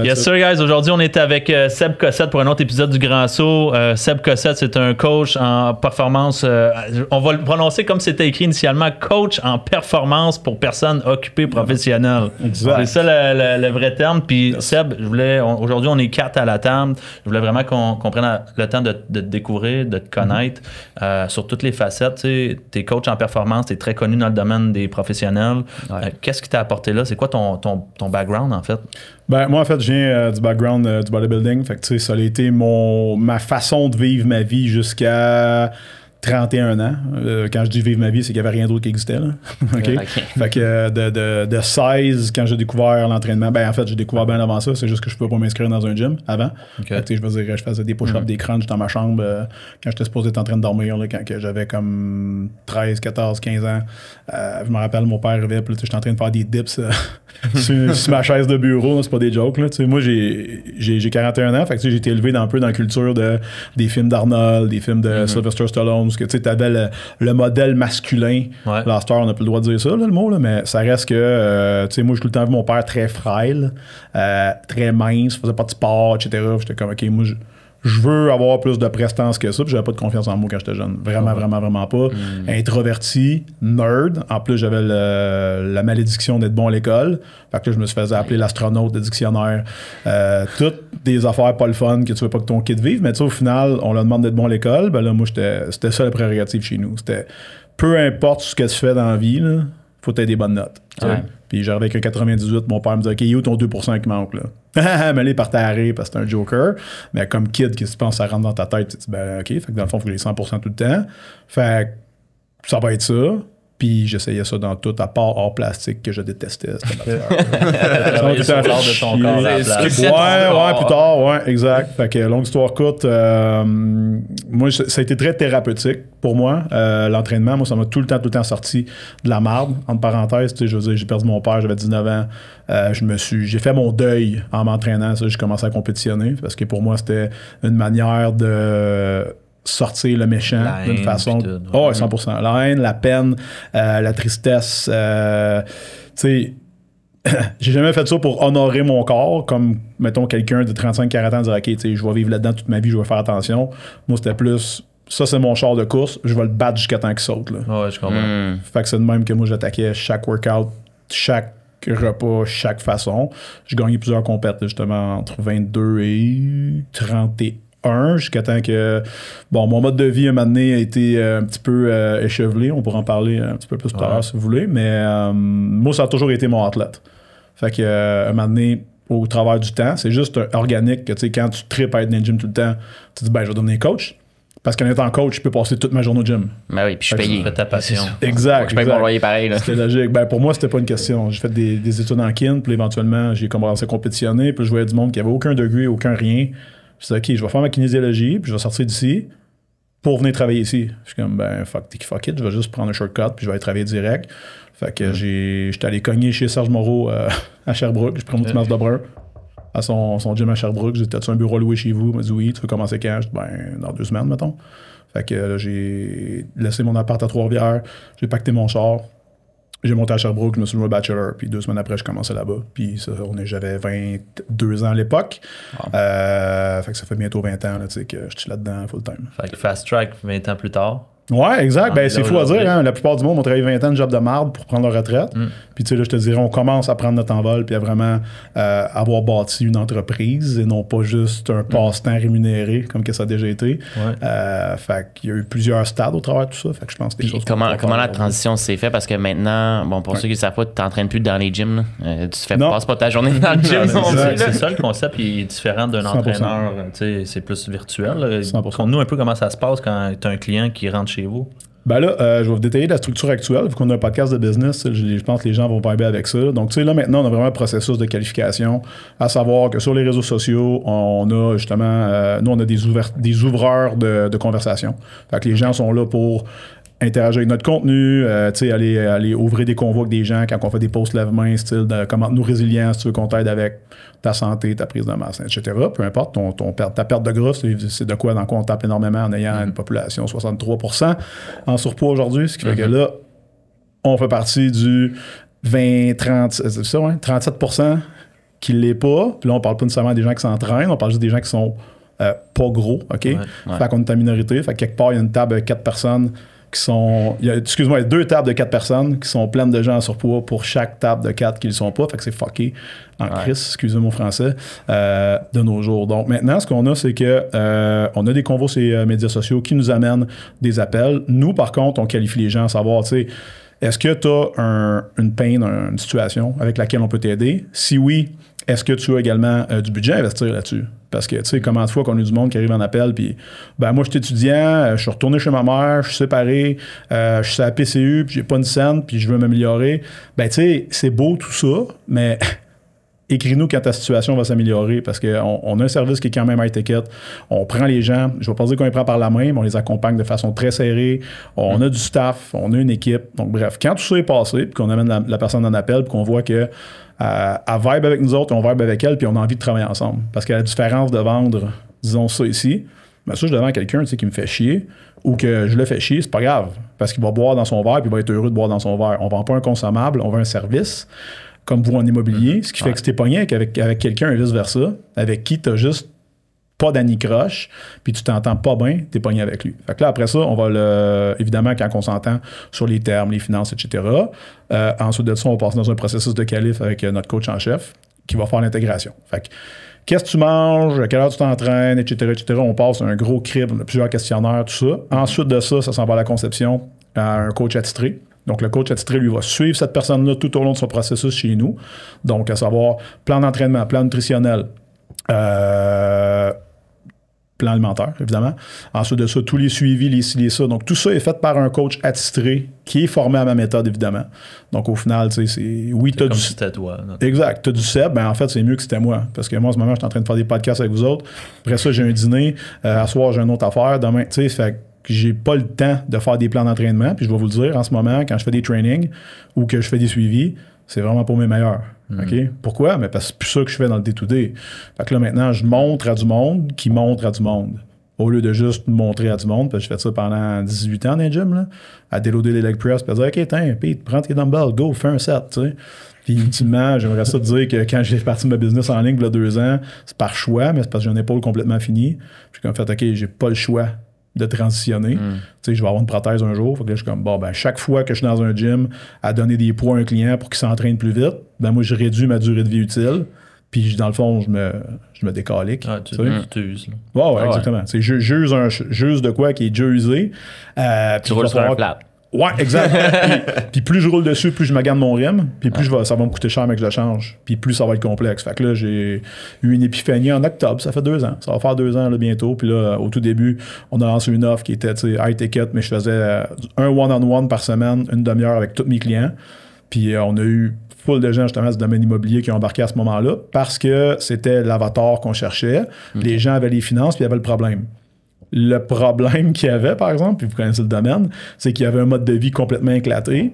Yes sir, guys. Aujourd'hui, on est avec Seb Cossette pour un autre épisode du Grand Saut. Seb Cossette, c'est un coach en performance. On va le prononcer comme c'était écrit initialement, coach en performance pour personnes occupées professionnelles. Exact. C'est ça le vrai terme. Puis Seb, aujourd'hui, on est 4 à la table. Je voulais vraiment qu'on prenne le temps de te découvrir, de te connaître sur toutes les facettes. Tu es coach en performance, tu es très connu dans le domaine des professionnels. Ouais. Qu'est-ce qui t'a apporté là? C'est quoi ton background, en fait? Ben, moi, en fait, je viens du background du bodybuilding. Fait que, tu sais, ça a été ma façon de vivre ma vie jusqu'à 31 ans. Quand je dis vivre ma vie, c'est qu'il n'y avait rien d'autre qui existait. Là. Okay? Fait que de 16, quand j'ai découvert l'entraînement, ben en fait, j'ai découvert bien avant ça. C'est juste que je ne pouvais pas m'inscrire dans un gym avant. Okay. Fait que, je veux dire, je faisais des push-ups, des crunchs dans ma chambre quand j'étais supposé être en train de dormir, là, quand j'avais comme 13, 14, 15 ans. Je me rappelle, mon père arrivait, puis j'étais en train de faire des dips sur ma chaise de bureau. C'est pas des jokes. Là. Moi, j'ai 41 ans. Fait que j'ai été élevé un peu dans la culture des films d'Arnold, des films de Sylvester Stallone. Que tu avais le modèle masculin. Ouais. Là, on n'a plus le droit de dire ça, là, le mot, là, mais ça reste que, moi, j'ai tout le temps vu mon père très frêle, très mince, faisait pas de sport, etc. J'étais comme, OK, moi, je veux avoir plus de prestance que ça, puis j'avais pas de confiance en moi quand j'étais jeune. Vraiment pas. Introverti, nerd. En plus, j'avais la malédiction d'être bon à l'école. Fait que là, je me suis fait appeler l'astronaute de dictionnaire. Toutes des affaires pas le fun que tu veux pas que ton kid vive, mais tu sais, au final, on leur demande d'être bon à l'école. Ben là, moi, c'était ça la prérogative chez nous. C'était peu importe ce que tu fais dans la vie, là, faut que tu aies des bonnes notes. Ouais. Puis j'arrivais avec un 98, mon père me disait, OK, où ton 2% qui manque, là? Mais là, il partait à rire parce que c'est un joker. Mais comme kid, qu'est-ce que tu penses, ça rentre dans ta tête? Tu dis, ben, OK, fait que dans le fond, il faut que les 100% tout le temps. Fait que ça va être ça. Puis j'essayais ça dans tout, à part hors plastique que je détestais. C'était sur l'art de ton corps. Ouais, plus tard, ouais, exact. Fait que longue histoire courte, moi, ça a été très thérapeutique pour moi. L'entraînement, moi, ça m'a tout le temps sorti de la marde. Entre parenthèses, je veux dire, j'ai perdu mon père, j'avais 19 ans. J'ai fait mon deuil en m'entraînant. J'ai commencé à compétitionner parce que pour moi, c'était une manière de sortir le méchant d'une façon. Oh, 100%. La haine, la peine, la tristesse. Tu sais, j'ai jamais fait ça pour honorer mon corps, comme, mettons, quelqu'un de 35-40 ans dire, OK, tu sais, je vais vivre là-dedans toute ma vie, je vais faire attention. Moi, c'était plus, ça, c'est mon char de course, je vais le battre jusqu'à temps qu'il saute. Là. Ouais, je comprends. Fait que c'est de même que moi, j'attaquais chaque workout, chaque repas, chaque façon. J'ai gagné plusieurs compétitions, justement, entre 22 et 31. Jusqu'à temps que, bon, mon mode de vie, un moment donné, a été un petit peu échevelé. On pourra en parler un petit peu plus tout à l'heure, si vous voulez. Mais moi, ça a toujours été mon athlète. Fait que, un moment donné, au travers du temps, c'est juste organique que, tu sais, quand tu tripes à être dans le gym tout le temps, tu te dis, ben, je vais devenir coach. Parce qu'en étant coach, je peux passer toute ma journée au gym. Ben oui, puis je suis payé. C'est ta passion. Exact. Je paye mon loyer pareil. C'était logique. Ben, pour moi, c'était pas une question. J'ai fait des études en kin, puis éventuellement, j'ai commencé à compétitionner, puis je voyais du monde qui avait aucun degré, aucun rien. Je disais, OK, je vais faire ma kinésiologie, puis je vais sortir d'ici pour venir travailler ici. Je suis comme, ben, fuck it, je vais juste prendre un shortcut, puis je vais aller travailler direct. Fait que j'étais allé cogner chez Serge Moreau à Sherbrooke. J'ai pris mon petit masque de brun à son gym à Sherbrooke. J'ai dit, as-tu un bureau loué chez vous? Il m'a dit, oui, tu veux commencer quand? Je dis, ben, dans 2 semaines, mettons. Fait que là, j'ai laissé mon appart à Trois-Rivières, j'ai pacté mon char. J'ai monté à Sherbrooke, je me suis mis au bachelor, puis 2 semaines après, je commençais là-bas. Puis j'avais 22 ans à l'époque. Wow. Fait que ça fait bientôt 20 ans là, que je suis là-dedans full-time. Fait que fast track 20 ans plus tard. Ouais, exact. Ben, c'est fou à dire. Hein? La plupart du monde ont travaillé 20 ans de job de marde pour prendre leur retraite. Puis, tu sais, là, je te dirais, on commence à prendre notre envol puis à vraiment avoir bâti une entreprise et non pas juste un passe-temps rémunéré comme que ça a déjà été. Fait qu'il y a eu plusieurs stades au travers de tout ça. Fait que je pense que comment la transition s'est faite? Parce que maintenant, bon, pour ceux qui ne savent pas, tu t'entraînes plus dans les gyms. Tu passes pas ta journée dans le gym. C'est ça, le concept il est différent d'un entraîneur. C'est plus virtuel. Conte-nous un peu comment ça se passe quand tu as un client qui rentre chez vous. Ben là, je vais vous détailler la structure actuelle. Vu qu'on a un podcast de business, je pense que les gens vont pas bien avec ça. Donc, tu sais, là, maintenant, on a vraiment un processus de qualification, à savoir que sur les réseaux sociaux, on a justement, nous, on a des ouvreurs de conversation. Fait que les gens sont là pour interagir avec notre contenu, aller ouvrir des convois avec des gens quand on fait des posts lève-main, style de comment nous résilients, si tu veux qu'on t'aide avec ta santé, ta prise de masse, etc. Peu importe, ta perte de gras, c'est de quoi dans quoi on tape énormément en ayant une population 63% en surpoids aujourd'hui, ce qui fait que là, on fait partie du 37% qui ne l'est pas. Puis là, on parle pas nécessairement des gens qui s'entraînent, on parle juste des gens qui sont pas gros, OK? Fait qu'on est en minorité. Fait que quelque part, il y a une table de 4 personnes qui sont... il y a 2 tables de 4 personnes qui sont pleines de gens en surpoids pour chaque table de 4 qui ne le sont pas. Fait que c'est fucké en crise, excusez mon français, de nos jours. Donc maintenant, ce qu'on a, c'est que on a des convos sur les médias sociaux qui nous amènent des appels. Nous, par contre, on qualifie les gens à savoir, tu sais, est-ce que tu as une peine, une situation avec laquelle on peut t'aider? Si oui, est-ce que tu as également du budget à investir là-dessus? Parce que, tu sais, comment de fois qu'on a du monde qui arrive en appel, puis, ben moi, je suis étudiant, je suis retourné chez ma mère, je suis séparé, je suis à la PCU, puis j'ai pas une scène, puis je veux m'améliorer. Ben, tu sais, c'est beau tout ça, mais écris-nous quand ta situation va s'améliorer, parce qu'on a un service qui est quand même high ticket. On prend les gens, je ne vais pas dire qu'on les prend par la main, mais on les accompagne de façon très serrée. On a du staff, on a une équipe. Donc, bref, quand tout ça est passé, puis qu'on amène la personne en appel, puis qu'on voit que elle vibe avec nous autres, on vibe avec elle, puis on a envie de travailler ensemble. Parce que la différence de vendre, disons ça ici, ben ça, je le vends à quelqu'un, tu sais, qui me fait chier, ou que je le fais chier, c'est pas grave. Parce qu'il va boire dans son verre, puis il va être heureux de boire dans son verre. On vend pas un consommable, on vend un service, comme vous en immobilier, ce qui fait que si t'es pogné avec quelqu'un et vice-versa, avec qui t'as juste pas d'anicroche, puis tu t'entends pas bien, t'es pogné avec lui. Fait que là, après ça, on va évidemment, quand on s'entend sur les termes, les finances, etc., ensuite de ça, on va passer dans un processus de qualif avec notre coach en chef qui va faire l'intégration. Fait que, qu'est-ce que tu manges, à quelle heure tu t'entraînes, etc., etc. On passe un gros crib, on a plusieurs questionnaires, tout ça. Ensuite de ça, ça s'en va à la conception à un coach attitré. Donc, le coach attitré, lui, va suivre cette personne-là tout au long de son processus chez nous. Donc, à savoir plan d'entraînement, plan nutritionnel, plan alimentaire, évidemment. Ensuite de ça, tous les suivis, les ci, les ça. Donc, tout ça est fait par un coach attitré qui est formé à ma méthode, évidemment. Donc, au final, tu sais, c'est... Oui, tu as du... c'était toi. Exact. Tu as du Seb, ben en fait, c'est mieux que c'était moi. Parce que moi, en ce moment, je suis en train de faire des podcasts avec vous autres. Après ça, j'ai un dîner. À soir, j'ai une autre affaire. Demain, tu sais, fait que j'ai pas le temps de faire des plans d'entraînement. Puis je vais vous le dire, en ce moment, quand je fais des trainings ou que je fais des suivis, c'est vraiment pour mes meilleurs. OK? Pourquoi? Mais parce que c'est plus ça que je fais dans le day-to-day. Fait que là, maintenant, je montre à du monde qui montre à du monde. Au lieu de juste montrer à du monde, parce que je fais ça pendant 18 ans dans les gym, là, à déloader les leg press, puis à dire, OK, tiens, Pete, prends tes dumbbells, go, fais un set, tu sais. Puis ultimement, j'aimerais ça te dire que quand j'ai parti de ma business en ligne il y a 2 ans, c'est par choix, mais c'est parce que j'ai une épaule complètement finie. J'ai comme fait, OK, j'ai pas le choix de transitionner. Tu sais, je vais avoir une prothèse un jour. Fait que là, je suis comme, bon, ben, chaque fois que je suis dans un gym à donner des poids à un client pour qu'il s'entraîne plus vite, ben, moi, je réduis ma durée de vie utile. Puis, dans le fond, je me décalique. Ah, tu uses. Ouais, exactement. C'est j'use de quoi qui est déjà usé. Tu roules sur un plat. Ouais, exact. puis plus je roule dessus, plus je me garde mon rim, puis plus ça va me coûter cher, mais que je le change. Puis plus ça va être complexe. Fait que là, j'ai eu une épiphanie en octobre. Ça fait 2 ans. Ça va faire 2 ans là, bientôt. Puis là, au tout début, on a lancé une offre qui était high ticket, mais je faisais un one-on-one par semaine, une demi-heure avec tous mes clients. Puis on a eu full de gens justement du domaine immobilier qui ont embarqué à ce moment-là parce que c'était l'avatar qu'on cherchait. Les gens avaient les finances, puis il y avait le problème. Le problème qu'il y avait, par exemple, puis vous connaissez le domaine, c'est qu'il y avait un mode de vie complètement éclaté,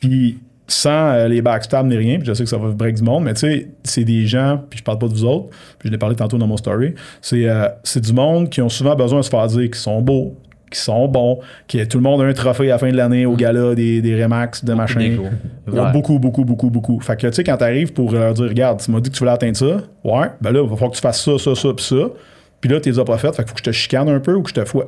puis sans les backstabs ni rien, puis je sais que ça va break du monde, mais tu sais, c'est des gens, puis je parle pas de vous autres, puis je l'ai parlé tantôt dans mon story, c'est du monde qui ont souvent besoin de se faire dire qu'ils sont beaux, qui sont bons, que tout le monde a un trophée à la fin de l'année au gala des Remax, de machin. Beaucoup. Fait que tu sais, quand t'arrives pour leur dire, regarde, tu m'as dit que tu voulais atteindre ça, ouais, ben là, il va falloir que tu fasses ça, puis ça. Puis là, tu les as pas faites, fait qu'il faut que je te chicane un peu ou que je te fouette.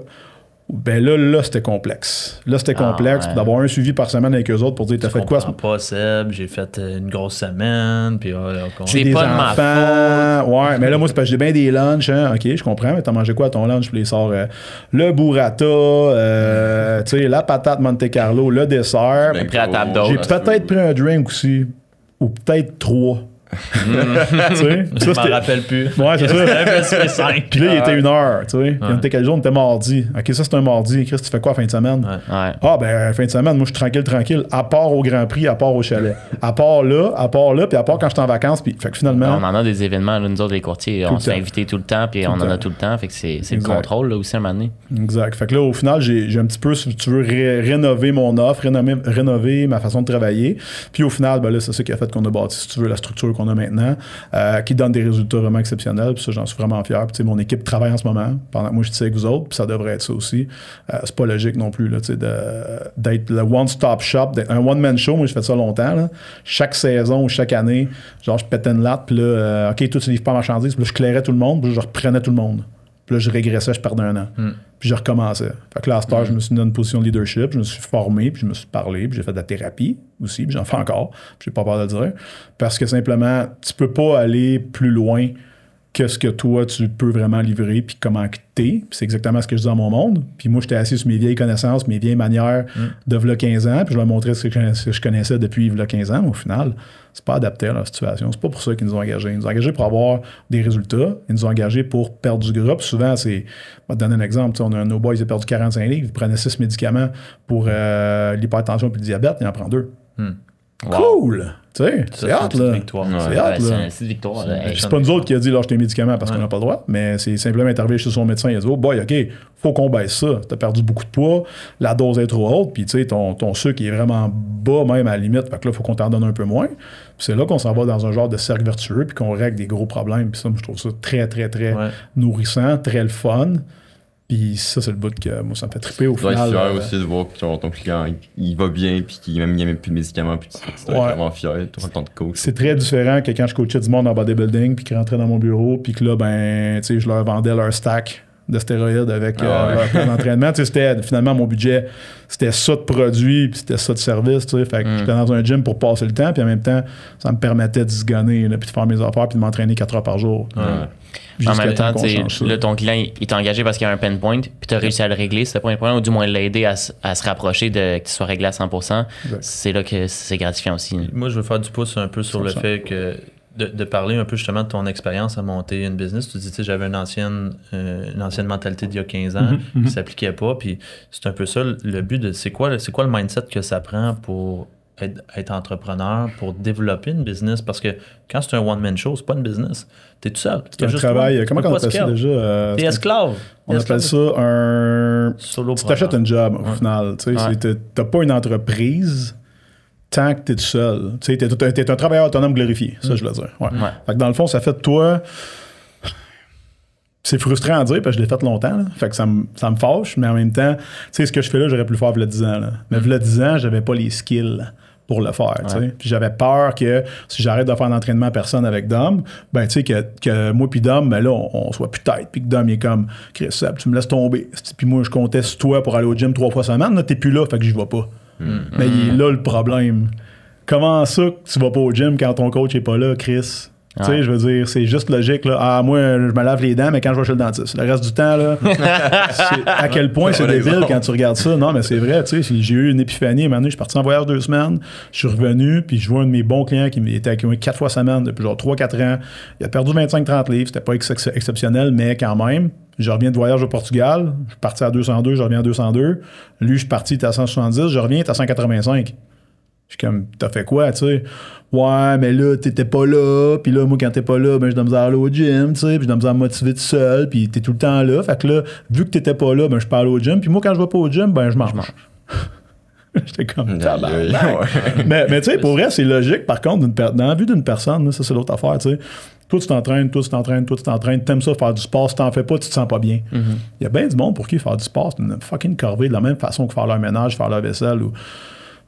Ben là, c'était complexe. Là, c'était complexe. Puis d'avoir un suivi par semaine avec eux autres pour dire, t'as fait quoi? Je comprends pas, Seb, j'ai fait une grosse semaine, puis j'ai des pas enfants. De ma faute. Ouais, mais là, moi, c'est parce que j'ai bien des lunchs, hein. OK, je comprends, mais t'as mangé quoi à ton lunch? Puis les sort le burrata, tu sais, la patate Monte Carlo, le dessert. Prêt à table d'autres. J'ai peut-être pris un drink aussi, ou peut-être 3. Je m'en rappelle plus. Ouais, c'est ça. Puis là, il était 1h, tu sais. On était quel jour? On était mardi. OK, ça, c'est un mardi. Chris, tu fais quoi fin de semaine? Ah, ben, fin de semaine, moi, je suis tranquille. À part au Grand Prix, à part au chalet. À part là, puis à part quand je suis en vacances. Puis, fait que finalement. On en a des événements, là, nous autres, les courtiers, on se fait inviter tout le temps, puis on en a tout le temps. Fait que c'est le contrôle, là, aussi, à un moment donné. Exact. Fait que là, au final, j'ai un petit peu, si tu veux, rénover mon offre, rénover ma façon de travailler. Puis au final, ben là, c'est ça qui a fait qu'on a bâti, si tu veux, la structure qu'on a maintenant, qui donne des résultats vraiment exceptionnels. Puis ça, j'en suis vraiment fier. Puis, mon équipe travaille en ce moment, pendant que moi, je suis avec vous autres, puis ça devrait être ça aussi. C'est pas logique non plus là, d'être le one-stop shop, d'être un one-man show. Moi, j'ai fait ça longtemps. Là. Chaque saison ou chaque année, genre, je pétais une latte, puis là, OK, toi, tu livres pas marchandises, puis là, je clairais tout le monde, puis là, je reprenais tout le monde. Puis là, je régressais, je perdais un an. Puis je recommençais. Fait que là, à cette heure, je me suis mis dans une position de leadership, je me suis formé, puis je me suis parlé, puis j'ai fait de la thérapie aussi, puis j'en fais encore, puis j'ai pas peur de le dire. Parce que simplement, tu peux pas aller plus loin que ce que toi, tu peux vraiment livrer, puis comment que t'es. Puis c'est exactement ce que je dis dans mon monde. Puis moi, j'étais assis sur mes vieilles connaissances, mes vieilles manières de v'là 15 ans, puis je leur montrais ce que je connaissais depuis v'là 15 ans. Au final, c'est pas adapté à leur situation. C'est pas pour ça qu'ils nous ont engagés. Ils nous ont engagés pour avoir des résultats. Ils nous ont engagés pour perdre du gras. Puis souvent, c'est... Je vais te donner un exemple. On a un de nos boys, il a perdu 45 livres. Il prenait 6 médicaments pour l'hypertension puis le diabète. Il en prend 2. Cool! Tu sais, c'est hâte, là. C'est hâte, là. C'est une victoire. C'est pas nous autres qui a dit lâche tes médicaments parce qu'on n'a pas le droit, mais c'est simplement arrivé chez son médecin. Il a dit, oh boy, OK, faut qu'on baisse ça. T'as perdu beaucoup de poids, la dose est trop haute, puis tu sais, ton sucre est vraiment bas, même à la limite. Fait que là, faut qu'on t'en donne un peu moins. Puis c'est là qu'on s'en va dans un genre de cercle vertueux, puis qu'on règle des gros problèmes. Puis ça, moi, je trouve ça très, très, très nourrissant, très le fun. Puis ça, c'est le bout que moi, ça me fait triper au final. Tu dois être fier aussi de voir que ton client, il va bien, puis qu'il n'y a même plus de médicaments, puis tu dois être vraiment fier tout le temps de coach. C'est très différent que quand je coachais du monde en bodybuilding, puis qu'ils rentraient dans mon bureau, puis que là, ben, tu sais, je leur vendais leur stack de stéroïdes avec leur plan d'entraînement. Tu sais, c'était finalement mon budget, c'était ça de produit, puis c'était ça de service, tu sais. Fait que j'étais dans un gym pour passer le temps, puis en même temps, ça me permettait de se gonner, puis de faire mes affaires, puis de m'entraîner 4 heures par jour. En même temps, là, ton client, il t'a engagé parce qu'il y a un pain point, puis tu as réussi à le régler, ce pain point, ou du moins l'aider à se rapprocher de qu'il soit réglé à 100%. Exact. C'est là que c'est gratifiant aussi. Moi, je veux faire du pouce un peu sur le fait que de parler un peu justement de ton expérience à monter une business. Tu dis, tu sais, j'avais une ancienne mentalité d'il y a 15 ans qui s'appliquait pas, puis c'est un peu ça le but de c'est quoi le mindset que ça prend pour être entrepreneur, pour développer une business, parce que quand c'est un one-man show, c'est pas une business. T'es tout seul. C'est un travail. Comment on appelle ça déjà? T'es esclave. On appelle ça un... Tu t'achètes un job, au final. T'as pas une entreprise tant que t'es tout seul. T'es un travailleur autonome glorifié, ça je veux dire. Fait que dans le fond, ça fait de toi... C'est frustrant à dire parce que je l'ai fait longtemps. Là. Fait que ça me fâche, mais en même temps, tu sais, ce que je fais là, j'aurais pu le faire il y a 10 ans. Là. Mais il y a 10 ans, j'avais pas les skills pour le faire. Puis j'avais peur que si j'arrête de faire d'entraînement à personne avec Dom, ben tu sais que moi puis Dom, ben là, on soit plus tête. Puis que Dom il est comme Chris, tu me laisses tomber. Puis moi, je comptais sur toi pour aller au gym 3 fois semaine. Là, t'es plus là, fait que j'y vais pas. Mais il est là le problème. Comment ça que tu vas pas au gym quand ton coach est pas là, Chris? Tu sais, je veux dire, c'est juste logique. Là. Ah, moi, je me lave les dents, mais quand je vais chez le dentiste. Le reste du temps, là, à quel point c'est débile quand tu regardes ça. Non, mais c'est vrai, tu sais, j'ai eu une épiphanie. Un moment donné, je suis parti en voyage 2 semaines. Je suis revenu, puis je vois un de mes bons clients qui était avec moi 4 fois semaine depuis genre 3-4 ans. Il a perdu 25-30 livres. C'était pas exceptionnel, mais quand même. Je reviens de voyage au Portugal. Je suis parti à 202, je reviens à 202. Lui, je suis parti, il était à 170. Je reviens, il est à 185. Je suis comme, t'as fait quoi, tu sais? Ouais, mais là, t'étais pas là. Puis là, moi, quand t'es pas là, ben, je dois me aller au gym, tu sais. Puis je dois me motiver tout seul. Puis t'es tout le temps là. Fait que là, vu que t'étais pas là, ben, je parle au gym. Puis moi, quand je vais pas au gym, ben, je mange. J'étais comme, mais tu sais, pour vrai, c'est logique. Par contre, dans la vue d'une personne, là, ça, c'est l'autre affaire, tu sais. Toi, tu t'entraînes, t'aimes ça, faire du sport. Si t'en fais pas, tu te sens pas bien. Il y a bien du monde pour qui faire du sport, c'est une fucking corvée de la même façon que faire leur ménage, faire leur vaisselle ou...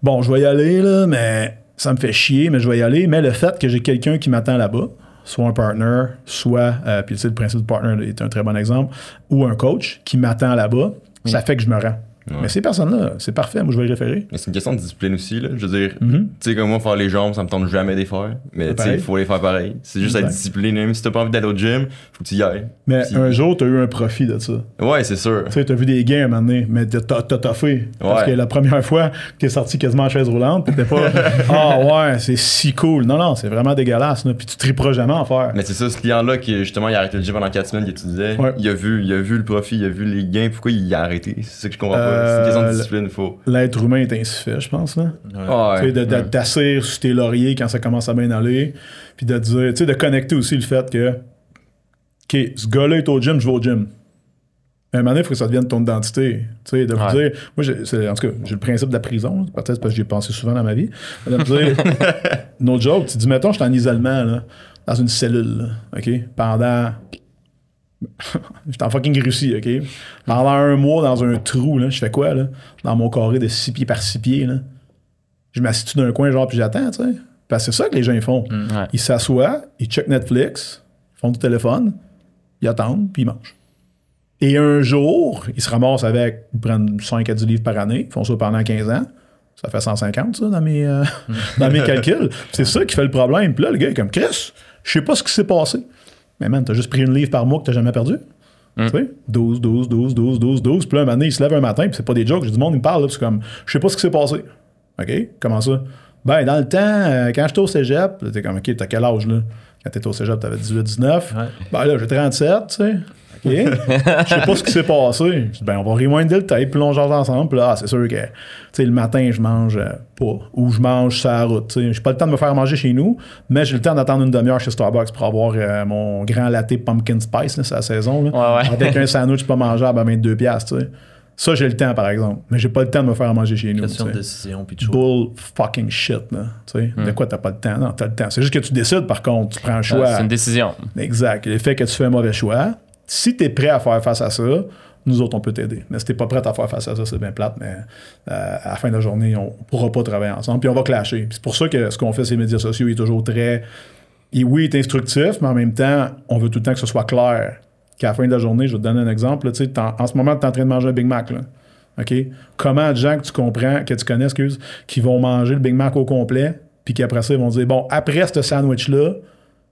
Bon, je vais y aller, là, mais ça me fait chier, mais je vais y aller. Mais le fait que j'ai quelqu'un qui m'attend là-bas, soit un partner, soit, puis tu sais, le principe du partner est un très bon exemple, ou un coach qui m'attend là-bas, ça fait que je me rends. Mais ces personnes-là, c'est parfait, moi je vais y référer. Mais c'est une question de discipline aussi, là. Je veux dire, tu sais, comme moi, faire les jambes, ça me tente jamais de les faire. Mais tu sais, il faut les faire pareil. C'est juste être discipliné. Même si t'as pas envie d'aller au gym, faut que tu y ailles. Mais un jour, t'as eu un profit de ça. Ouais, c'est sûr. Tu sais, t'as vu des gains à un moment donné, mais t'as toffé. Parce que la première fois que t'es sorti quasiment en chaise roulante, t'étais pas ah ouais, c'est si cool. Non, c'est vraiment dégueulasse. Là. Puis tu triperas jamais en faire. Mais c'est ça, ce client-là qui, justement, il a arrêté le gym pendant 4 semaines, que tu disais. Il a vu le profit, il a vu les gains. Pourquoi il a arrêté? C'est ça que je comprends pas. C'est une question de discipline. L'être humain est ainsi fait, je pense. Là. De t'asseoir sur tes lauriers quand ça commence à bien aller. Puis de dire, tu sais, de connecter aussi le fait que, OK, ce gars-là est au gym, je vais au gym. un moment donné, il faut que ça devienne ton identité. Tu sais, de vous dire. Moi, en tout cas, j'ai le principe de la prison, peut-être parce que j'y ai pensé souvent dans ma vie. De me dire, no joke, tu dis, mettons, je suis en isolement, là, dans une cellule, là, OK? Pendant. J'étais en fucking Russie, OK? Pendant un mois, dans un trou, là, je fais quoi, là? Dans mon carré de 6 pieds par 6 pieds, là? Je m'assieds dans un coin, genre, puis j'attends, tu sais. Parce que c'est ça que les gens ils font. Ils s'assoient, ils checkent Netflix, ils font du téléphone, ils attendent, puis ils mangent. Et un jour, ils se ramassent avec, ils prennent 5 à 10 livres par année, ils font ça pendant 15 ans. Ça fait 150, ça, dans mes, dans mes calculs. C'est ça qui fait le problème. Puis là, le gars est comme, Chris, je sais pas ce qui s'est passé. Mais man, t'as juste pris une livre par mois que t'as jamais perdu. Tu sais, 12. Puis là, un moment donné, il se lève un matin, puis c'est pas des jokes, j'ai du monde, il me parle, là, puis c'est comme, je sais pas ce qui s'est passé. OK? Comment ça? Ben, dans le temps, quand j'étais au cégep, t'es comme, OK, t'as quel âge, là? Quand t'étais au cégep, t'avais 18, 19. Ouais. Ben là, j'ai 37, tu sais. OK? Je sais pas ce qui s'est passé. Je dis, ben, on va rewinder le tape, puis là, on jase ensemble. Puis là, c'est sûr que, tu sais, le matin, je mange pas. Ou je mange sur la route, tu sais. J'ai pas le temps de me faire manger chez nous, mais j'ai le temps d'attendre une demi-heure chez Starbucks pour avoir mon grand latte pumpkin spice, là, c'est la saison, là. Ouais. Avec un sandwich pas mangeable à 22$, tu sais. Ça, j'ai le temps, par exemple. Mais j'ai pas le temps de me faire manger chez nous. Question de décision, puis tout. Bull fucking shit, là. Tu sais, de quoi t'as pas le temps? Non, t'as le temps. C'est juste que tu décides, par contre. Tu prends un choix. C'est une décision. Exact. Le fait que tu fais un mauvais choix, si t'es prêt à faire face à ça, nous autres, on peut t'aider. Mais si t'es pas prêt à faire face à ça, c'est bien plate, mais à la fin de la journée, on pourra pas travailler ensemble, puis on va clasher. Puis c'est pour ça que ce qu'on fait sur les médias sociaux est toujours très... Oui, il est instructif, mais en même temps, on veut tout le temps que ce soit clair. Qu'à la fin de la journée, je vais te donner un exemple. Là, en ce moment, tu es en train de manger un Big Mac. Là. OK? Comment de gens que tu comprends, que tu connais, qui vont manger le Big Mac au complet, puis qu'après ça, ils vont dire, bon, après ce sandwich-là,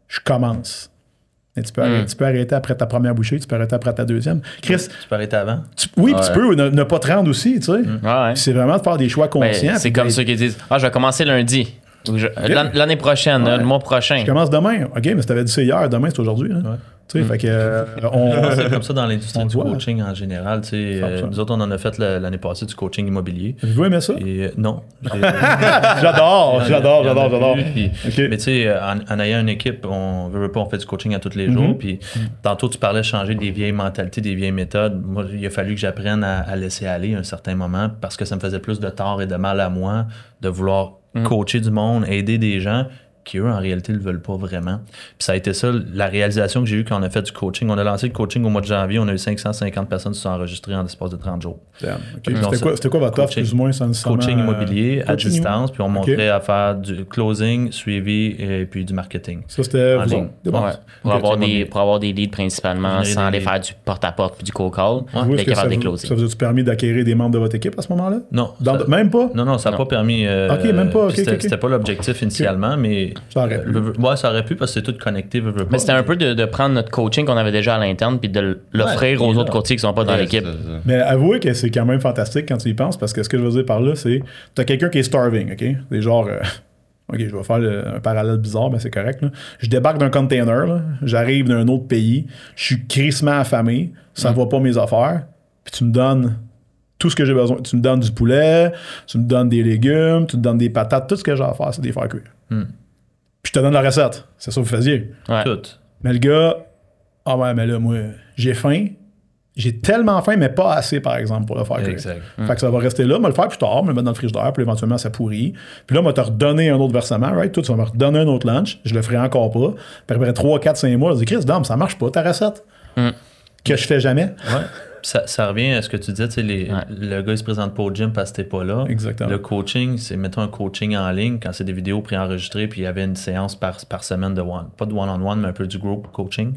je commence. Et tu peux arrêter après ta première bouchée, tu peux arrêter après ta deuxième. Chris, tu peux arrêter avant. Oui, puis tu peux ne pas te rendre aussi, tu sais. C'est vraiment de faire des choix conscients. C'est comme ceux qui disent, je vais commencer lundi. L'année prochaine, le mois prochain. Je commence demain. OK, mais si t'avais dit ça hier, demain, c'est aujourd'hui. Hein? Ouais. Tu sais, fait que, c'est comme ça dans l'industrie du coaching en général. Nous autres, on en a fait l'année passée du coaching immobilier. Vous aimez ça? Non. J'adore. Okay. Mais tu sais, en ayant une équipe, on fait du coaching à tous les jours. Puis tantôt, tu parlais de changer des vieilles mentalités, des vieilles méthodes. Moi, il a fallu que j'apprenne à laisser aller à un certain moment parce que ça me faisait plus de tort et de mal à moi de vouloir coacher du monde, aider des gens qui, eux, en réalité, ne le veulent pas vraiment. Puis ça a été ça, la réalisation que j'ai eue quand on a fait du coaching. On a lancé le coaching au mois de janvier. On a eu 550 personnes qui se sont enregistrées en l'espace de 30 jours. Okay. C'était quoi votre offre, plus ou moins, sans coaching immobilier à distance. Puis on montrait à faire du closing, suivi et puis du marketing. Ça, c'était pour avoir des leads principalement, sans aller faire du porte-à-porte puis du co-call. D'être capable de closer. Ça vous a permis d'acquérir des membres de votre équipe à ce moment-là? Non. Même pas? Non, ça n'a pas permis. OK, même pas. C'était pas l'objectif initialement, mais... Ça aurait pu. Ça aurait pu parce que c'est tout connecté. Mais c'était un peu de prendre notre coaching qu'on avait déjà à l'interne puis de l'offrir aux autres coachs qui sont pas dans l'équipe. Mais avouez que c'est quand même fantastique quand tu y penses parce que ce que je veux dire par là, c'est t'as quelqu'un qui est starving, OK? Des genre... OK, je vais faire un parallèle bizarre, mais c'est correct. Là. Je débarque d'un container, là, j'arrive d'un autre pays, je suis crissement affamé, ça va pas mes affaires, puis tu me donnes tout ce que j'ai besoin. Tu me donnes du poulet, tu me donnes des légumes, tu me donnes des patates, tout ce que j'ai à faire, c'est des faire cuire. Puis je te donne la recette. C'est ça que vous faisiez. Ouais. Tout. Mais le gars, mais là, moi, j'ai faim. J'ai tellement faim, mais pas assez, par exemple, pour le faire cuire. Exact. Fait que ça va rester là, me le faire plus tard, me le mettre dans le frigidaire, puis éventuellement, ça pourrit. Puis là, moi, te redonner un autre versement, right? Toi, tu vas me redonner un autre lunch. Je le ferai encore pas. Puis après 3, 4, 5 mois, je dis, Chris, dame, ça marche pas, ta recette. Que je fais jamais. Ouais. Ça revient à ce que tu disais, le gars il se présente pas au gym parce que t'es pas là. Exactement. Le coaching, c'est mettons un coaching en ligne quand c'est des vidéos préenregistrées puis il y avait une séance par semaine pas de one-on-one, mais un peu du group coaching.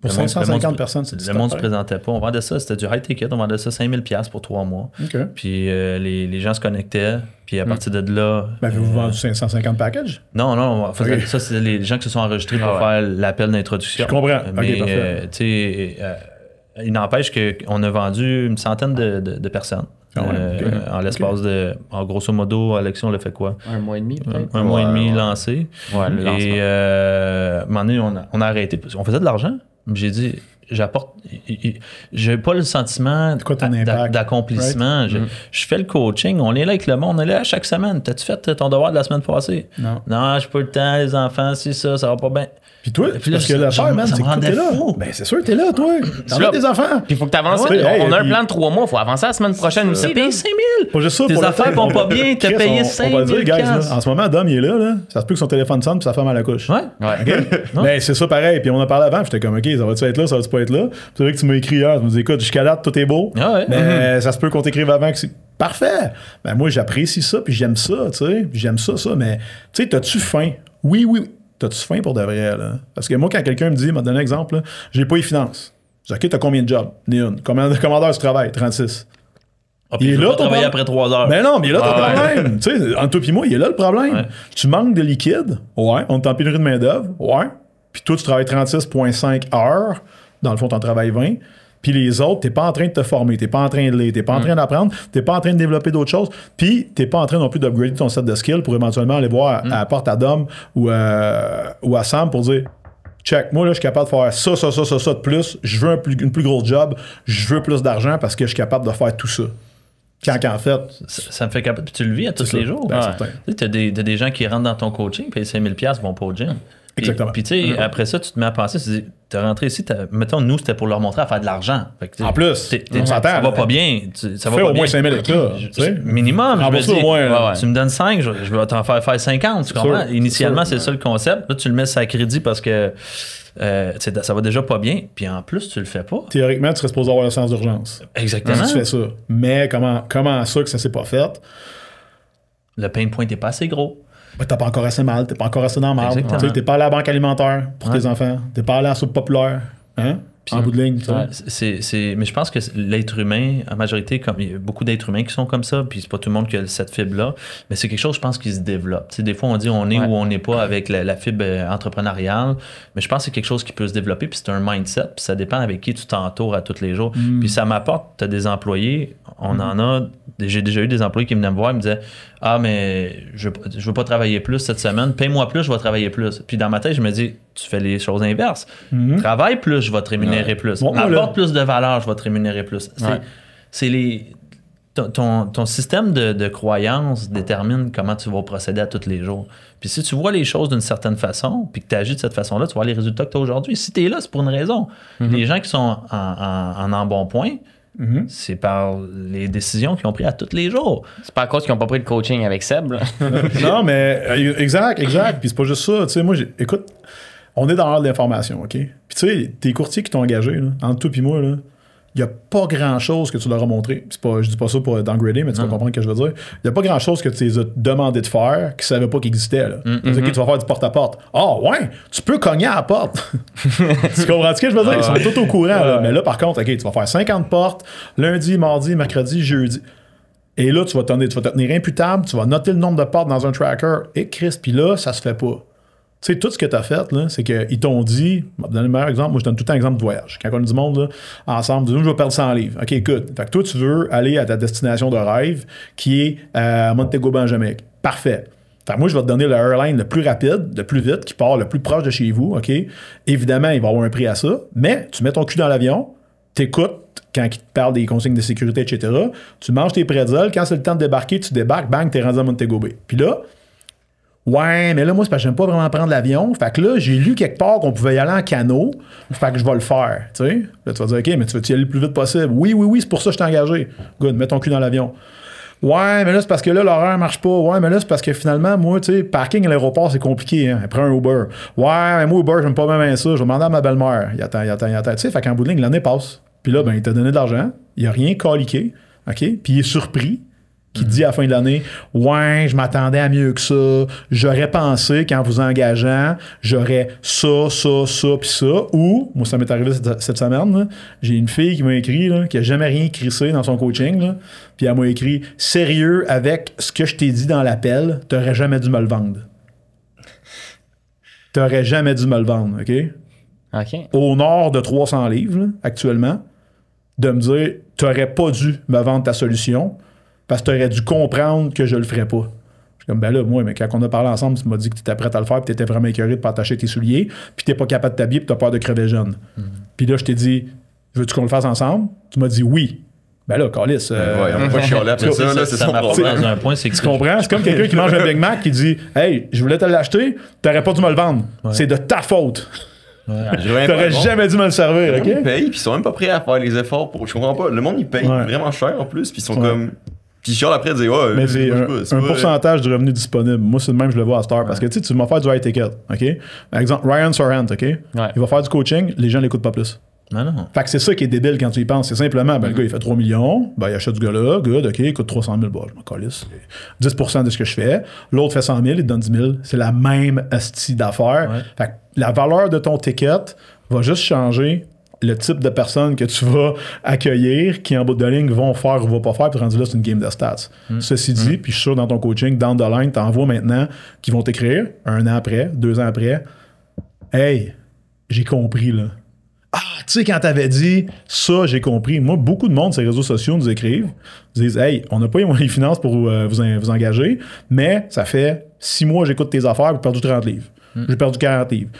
Pour 550 personnes, c'est le monde se présentait pas. On vendait ça, c'était du high ticket, on vendait ça 5000$ pour 3 mois. Okay. Puis les gens se connectaient, puis à partir de là... avez-vous vendu 550 packages? Non, ça c'est les gens qui se sont enregistrés pour faire l'appel d'introduction. Je comprends. Mais il n'empêche qu'on a vendu une centaine de personnes. En l'espace de... En grosso modo, Alexis, on l'a fait quoi? Un mois et demi, peut-être? Un mois et demi lancé. Ouais, le lancement. Et à un moment donné, on a arrêté. On faisait de l'argent. J'ai dit, j'apporte. J'ai pas le sentiment d'accomplissement. Right? Je fais le coaching, on est là avec le monde, on est là chaque semaine. T'as-tu fait ton devoir de la semaine passée? Non, j'ai pas le temps, les enfants, c'est ça va pas bien. Puis toi, parce que l'affaire, man, c'est que t'es là. Ben, c'est sûr que t'es là, toi. T'as des enfants. Puis il faut que t'avances. On a un plan de 3 mois, il faut avancer la semaine prochaine aussi. T'as payé 5 000. Pas juste ça. Tes affaires vont pas bien, t'as payé 5 000. On va dire, guys, en ce moment, Dom, il est là. Ça se peut que son téléphone sonne puis sa femme à la couche. Ouais. Ben, c'est ça pareil. Puis on en a parlé avant, j'étais comme, OK, ça va-tu être là, ça va-tu pas être là? C'est vrai que tu m'as écrit hier, tu me dis, écoute, jusqu'à date, tout est beau. Mais ça se peut qu'on t'écrive avant que c'est parfait. Ben, moi, j'apprécie ça, puis j'aime ça, tu sais. J'aime ça. Mais, tu sais, t'as-tu faim? Oui. T'as-tu faim pour de vrai, là? Parce que moi, quand quelqu'un me dit, m'a donné un exemple, là, j'ai pas les finances. Je dis, OK, t'as combien de jobs? Ni une. Combien de commandeurs tu travailles? 36. Il est là, travailler après 3 heures. Mais non, mais il est là, ton problème. Tu sais, entre toi et moi, il est là le problème. Tu manques de liquide. Ouais. On est en pénurie de main-d'œuvre. Ouais. Puis toi, tu travailles 36,5 heures. Dans le fond, t'en travailles 20. Puis les autres, t'es pas en train de te former, t'es pas en train de lire, t'es pas en train d'apprendre, t'es pas en train de développer d'autres choses, puis t'es pas en train non plus d'upgrader ton set de skills pour éventuellement aller voir à la porte à Dom ou à Sam pour dire check, moi là, je suis capable de faire ça de plus, je veux une plus grosse job, je veux plus d'argent parce que je suis capable de faire tout ça. Quand en fait... Ça me fait capable. Puis tu le vis à tous les jours. Ben, t'as des gens qui rentrent dans ton coaching, puis 5 000$ vont pas au gym. Exactement. Puis tu sais, après ça, tu te mets à penser, tu dis, t'es rentré ici, mettons, nous, c'était pour leur montrer à faire de l'argent. En plus, ça va pas bien. Ça va fais pas au moins 5 000 là. Minimum. Tu me donnes 5, je vais t'en faire 50. Tu comprends? Initialement, c'est ça le concept. Là, tu le mets sur crédit parce que ça va déjà pas bien. Puis en plus, tu le fais pas. Théoriquement, tu serais supposé avoir le sens d'urgence. Exactement. Si tu fais ça. Mais comment ça que ça s'est pas fait? Le pain point n'est pas assez gros. Ben, t'as pas encore assez mal, t'es pas encore assez dans la marde. T'es pas allé à la banque alimentaire pour tes enfants. T'es pas allé à la soupe populaire. Hein? En bout de ligne. Mais je pense que l'être humain, en majorité, il y a beaucoup d'êtres humains qui sont comme ça, puis c'est pas tout le monde qui a cette fibre-là, mais c'est quelque chose, je pense, qui se développe. T'sais, des fois, on dit on est ou on n'est pas avec la fibre entrepreneuriale, mais je pense que c'est quelque chose qui peut se développer, puis c'est un mindset, puis ça dépend avec qui tu t'entoures à tous les jours. Puis ça m'apporte, t'as des employés, on en a, j'ai déjà eu des employés qui venaient me voir et me disaient « Ah, mais je veux pas travailler plus cette semaine, paye-moi plus, je vais travailler plus. » Puis dans ma tête, je me dis « Tu fais les choses inverses. Travaille plus, je vais te rémunérer plus. Apporte plus de valeur, je vais te rémunérer plus. » C'est ton système de croyance détermine comment tu vas procéder à tous les jours. Puis si tu vois les choses d'une certaine façon, puis que tu agis de cette façon-là, tu vois les résultats que tu as aujourd'hui. Si tu es là, c'est pour une raison. Les gens qui sont en bon point, c'est par les décisions qu'ils ont prises à tous les jours. C'est pas à cause qu'ils n'ont pas pris de coaching avec Seb. Non, mais exact. Puis c'est pas juste ça. Tu sais, moi, écoute, on est dans l'heure de l'information, OK? Puis tu sais, tes courtiers qui t'ont engagé, là, entre toi et moi, là, il n'y a pas grand-chose que tu leur as montré. Je dis pas ça pour downgrader, mais tu vas comprendre ce que je veux dire. Il n'y a pas grand-chose que tu les as demandé de faire qu'ils ne savaient pas qu'il existait. Là. Tu vas faire du porte-à-porte. Ah ouais, tu peux cogner à la porte. Tu comprends ce que je veux dire? Ils sont tous au courant. Là. Mais là, par contre, OK, tu vas faire 50 portes, lundi, mardi, mercredi, jeudi. Et là, tu vas te tenir imputable, tu vas noter le nombre de portes dans un tracker. Et Chris, puis là, ça se fait pas. Tu sais, tout ce que tu as fait, là, c'est qu'ils t'ont dit, je vais te donner le meilleur exemple, moi je donne tout le temps un exemple de voyage. Quand on a du monde là, ensemble, nous je vais perdre 100 livres. OK, écoute, fait que toi tu veux aller à ta destination de rêve qui est à Montego Bay en Jamaïque. Parfait. Fait que moi je vais te donner le airline le plus rapide, le plus vite, qui part le plus proche de chez vous. OK? Évidemment, il va y avoir un prix à ça, mais tu mets ton cul dans l'avion, t'écoutes quand il te parle des consignes de sécurité, etc. Tu manges tes pretzels, quand c'est le temps de débarquer, tu débarques, bang, t'es rendu à Montego Bay. Puis là, ouais, mais là, moi, c'est parce que j'aime pas vraiment prendre l'avion. Fait que là, j'ai lu quelque part qu'on pouvait y aller en canot. Fait que je vais le faire, tu sais. Là, tu vas dire, OK, mais tu veux y aller le plus vite possible? Oui, c'est pour ça que je t'ai engagé. Good, mets ton cul dans l'avion. Ouais, mais là, c'est parce que là, l'horaire marche pas. Ouais, mais là, c'est parce que finalement, moi, tu sais, parking à l'aéroport, c'est compliqué, hein. Prends un Uber. Ouais, mais moi, Uber, j'aime pas même ça. Je vais demander à ma belle-mère. Il attend. Tu sais, fait qu'en bout de ligne, l'année passe. Puis là, ben, il t'a donné de l'argent. Il a rien caliqué. OK? Puis il est surpris. Qui dit à la fin de l'année, ouais, je m'attendais à mieux que ça, j'aurais pensé qu'en vous engageant, j'aurais ça, puis ça, ou, moi ça m'est arrivé cette semaine, là, j'ai une fille qui m'a écrit, là, qui a jamais rien crissé dans son coaching, là, puis elle m'a écrit, sérieux, avec ce que je t'ai dit dans l'appel, t'aurais jamais dû me le vendre. T'aurais jamais dû me le vendre, OK? Au nord de 300 livres, là, actuellement, de me dire, t'aurais pas dû me vendre ta solution, parce que tu aurais dû comprendre que je le ferais pas. Je suis comme, ben là, moi, mais quand on a parlé ensemble, tu m'as dit que tu étais prêt à le faire, puis tu étais vraiment écœuré de pas attacher tes souliers, puis tu n'es pas capable de t'habiller, puis tu as peur de crever jeune. Puis là, je t'ai dit, veux-tu qu'on le fasse ensemble? Tu m'as dit oui. Ben là, Carlis. On va chialer après ça, là, c'est son problème. Dans un point, c'est que tu comprends? C'est comme quelqu'un qui mange un Big Mac qui dit hey, je voulais te l'acheter, t'aurais pas dû me le vendre. Ouais. C'est de ta faute. Ouais. T'aurais jamais dû me le servir, OK? Ils payent, puis ils sont même pas prêts à faire les efforts pour. Je comprends pas. Le monde, ils payent vraiment cher en plus, puis ils sont comme. Puis ils chialent après de dire ouais. Mais c'est un pourcentage du revenu disponible. Moi, c'est le même, je le vois à Star. Parce que tu vas faire du high ticket, OK? Par exemple, Ryan Serhant, OK? Il va faire du coaching, les gens l'écoutent pas plus. Non. Fait que c'est ça qui est débile quand tu y penses. C'est simplement, le gars, il fait 3 millions, il achète du gars-là, good, OK, il coûte 300 000, je m'en calisse. 10% de ce que je fais. L'autre fait 100 000, il te donne 10 000. C'est la même hostie d'affaires. Ouais. Fait que la valeur de ton ticket va juste changer le type de personnes que tu vas accueillir, qui en bout de ligne vont faire ou vont pas faire, puis rendu là, c'est une game de stats. Ceci dit, puis je suis sûr dans ton coaching, down the line, t'envoies maintenant qu'ils vont t'écrire 1 an après, 2 ans après. Hey, j'ai compris, là. Ah, tu sais, quand t'avais dit ça, j'ai compris. Moi, beaucoup de monde sur les réseaux sociaux nous écrivent, disent hey, on n'a pas les finances pour vous engager, mais ça fait 6 mois que j'écoute tes affaires, j'ai perdu 30 livres. J'ai perdu 40 livres.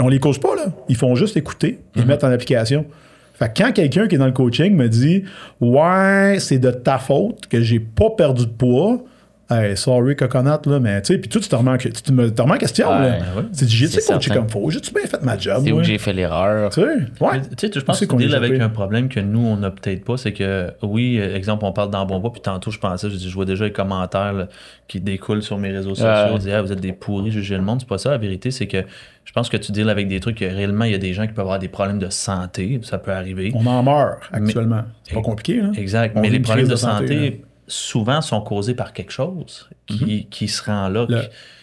On les cause pas, là. Ils font juste écouter et mettre en application. Fait que quand quelqu'un qui est dans le coaching me dit ouais, c'est de ta faute que j'ai pas perdu de poids. Hey, sorry, coconut, là, mais tu sais, puis toi, tu te remets en question, là. Ouais. Tu dis, j'ai-tu coaché comme faut? J'ai-tu bien fait ma job? C'est où que j'ai fait l'erreur? Tu sais, je pense qu'on deal avec un problème que nous, on n'a peut-être pas, c'est que, oui, exemple, on parle d'embonpoint, puis tantôt, je vois déjà les commentaires là, qui découlent sur mes réseaux sociaux, on dit, vous êtes des pourris, jugez le monde. C'est pas ça, la vérité, c'est que je pense que tu deals avec des trucs que réellement, il y a des gens qui peuvent avoir des problèmes de santé, ça peut arriver. On en meurt actuellement. C'est pas compliqué, là. Exact, mais les problèmes de santé souvent sont causés par quelque chose qui se rend là.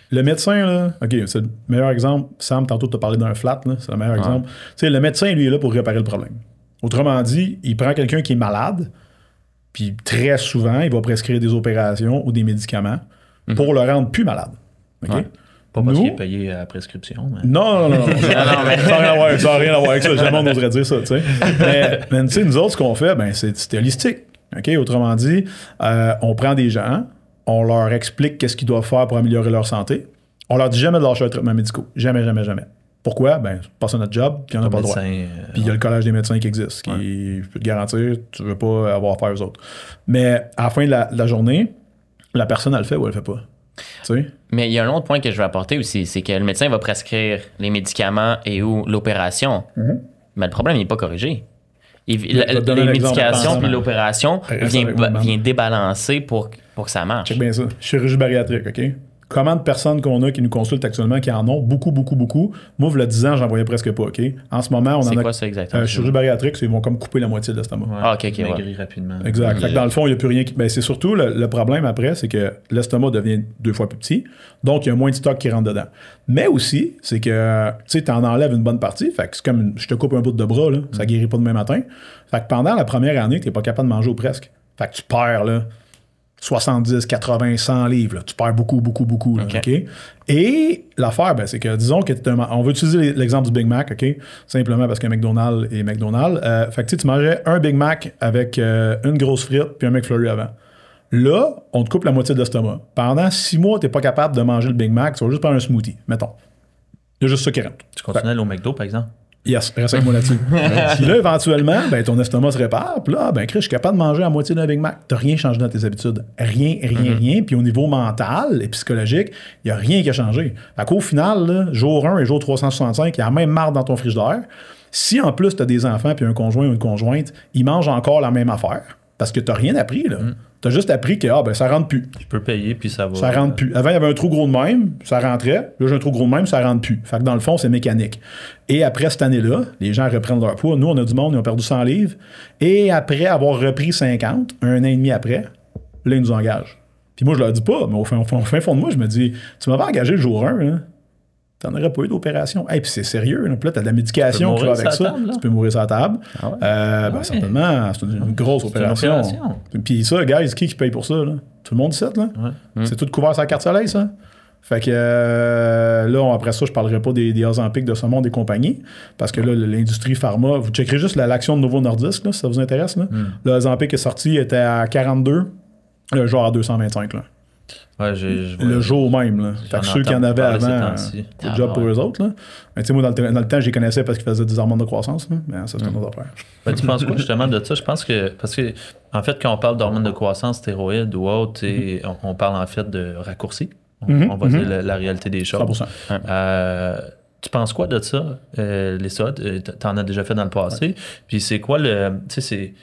Le médecin, là, OK, c'est le meilleur exemple. Sam, tantôt, tu as parlé d'un flat, là, c'est le meilleur exemple. Tu sais, le médecin, lui, est là pour réparer le problème. Autrement dit, il prend quelqu'un qui est malade, puis très souvent, il va prescrire des opérations ou des médicaments pour le rendre plus malade. OK? Ouais. Pas parce qu'il est payé à prescription. Mais... Non. Ça n'a rien à voir avec ça. Jamais on oserait dire ça, tu sais. Mais tu sais, nous autres, ce qu'on fait, c'est holistique. Okay? Autrement dit, on prend des gens, on leur explique qu'est-ce qu'ils doivent faire pour améliorer leur santé. On leur dit jamais de lâcher un traitement médical. Jamais. Pourquoi? C'est pas ça notre job, puis on n'a pas le droit. Puis il y a le collège des médecins qui existe, qui, je peux te garantir, tu veux pas avoir affaire aux autres. Mais à la fin de la journée, la personne, elle le fait ou elle le fait pas. Tu sais? Mais il y a un autre point que je veux apporter aussi, c'est que le médecin va prescrire les médicaments et ou l'opération. Mais le problème, il n'est pas corrigé. Les médications puis l'opération vient débalancer pour que ça marche. Check bien ça. Chirurgie bariatrique, OK? Comment de personnes qu'on a qui nous consultent actuellement qui en ont? Beaucoup. Moi, il y a 10 ans, j'en voyais presque pas, OK? En ce moment, on en a... C'est quoi ça exactement? Chirurgie bariatrique, ils vont comme couper la moitié de l'estomac. OK. Maigrir rapidement. Exact. Fait que dans le fond, il n'y a plus rien qui... c'est surtout, le problème après, c'est que l'estomac devient 2 fois plus petit. Donc, il y a moins de stock qui rentre dedans. Mais aussi, c'est que, tu sais, t'en enlèves une bonne partie. Fait que c'est comme, je te coupe un bout de bras, là. Ça guérit pas demain matin. Fait que pendant la première année, t'es pas capable de manger ou presque. Fait que tu perds, là, 70, 80, 100 livres. Là. Tu perds beaucoup. Là, okay? Et l'affaire, c'est que, disons que on va utiliser l'exemple du Big Mac, OK? Simplement parce que McDonald's est McDonald's. Fait que tu mangeais un Big Mac avec une grosse frite puis un McFlurry avant. Là, on te coupe la moitié de l'estomac. Pendant 6 mois, tu n'es pas capable de manger le Big Mac, tu vas juste prendre un smoothie, mettons. Il y a juste ça qui rentre. Tu continues à aller au McDo, par exemple? Yes, reste avec moi là-dessus. Puis là, éventuellement, ton estomac se répare. Puis là, Chris, je suis capable de manger la moitié d'un Big Mac. T'as rien changé dans tes habitudes. Rien. Puis au niveau mental et psychologique, il n'y a rien qui a changé. Fait qu'au final, là, jour 1 et jour 365, il y a la même marde dans ton frigidaire. Si en plus, tu as des enfants puis un conjoint ou une conjointe, ils mangent encore la même affaire. Parce que tu n'as rien appris, là. Tu as juste appris que ça rentre plus. Je peux payer, puis ça va. Ça rentre plus. Avant, il y avait un trou gros de même, ça rentrait. Là, j'ai un trou gros de même, ça rentre plus. Fait que dans le fond, c'est mécanique. Et après cette année-là, les gens reprennent leur poids. Nous, on a du monde, ils ont perdu 100 livres. Et après avoir repris 50, un an et demi après, là, ils nous engagent. Puis moi, je leur dis pas, mais au fin fond de moi, je me dis, tu m'avais engagé le jour 1, hein? Tu n'en aurais pas eu d'opération. Hey, puis c'est sérieux. Là. Puis là, tu as de la médication qui va avec ça. Tu peux mourir sur la table. Ah ouais. Certainement, c'est une grosse opération. Puis ça, guys, qui paye pour ça? Là? Tout le monde sait, là? Ouais. C'est tout couvert sur la carte soleil, ça? Fait que là, après ça, je ne parlerai pas des Ozempic de ce monde et compagnie, parce que là, l'industrie pharma, vous checkerez juste l'action de Novo Nordisk, là, si ça vous intéresse. Là. Le Ozempic est sorti, était à 42, genre à 225. Là. Ouais, le jour même. Là. Fait que ceux qui en avaient avant, c'est job pour eux autres. Là. Mais tu sais, moi, dans le temps, je les connaissais parce qu'ils faisaient des hormones de croissance. Là. Mais ça, c'est une autre affaire. Ben, tu penses quoi justement de ça? Je pense que, parce que, en fait, quand on parle d'hormones de croissance, stéroïdes ou autre, on parle en fait de raccourcis. On va dire la réalité des choses. 100%. Tu penses quoi de ça, les SOD? Tu en as déjà fait dans le passé. Ouais. Puis c'est quoi le. Tu sais,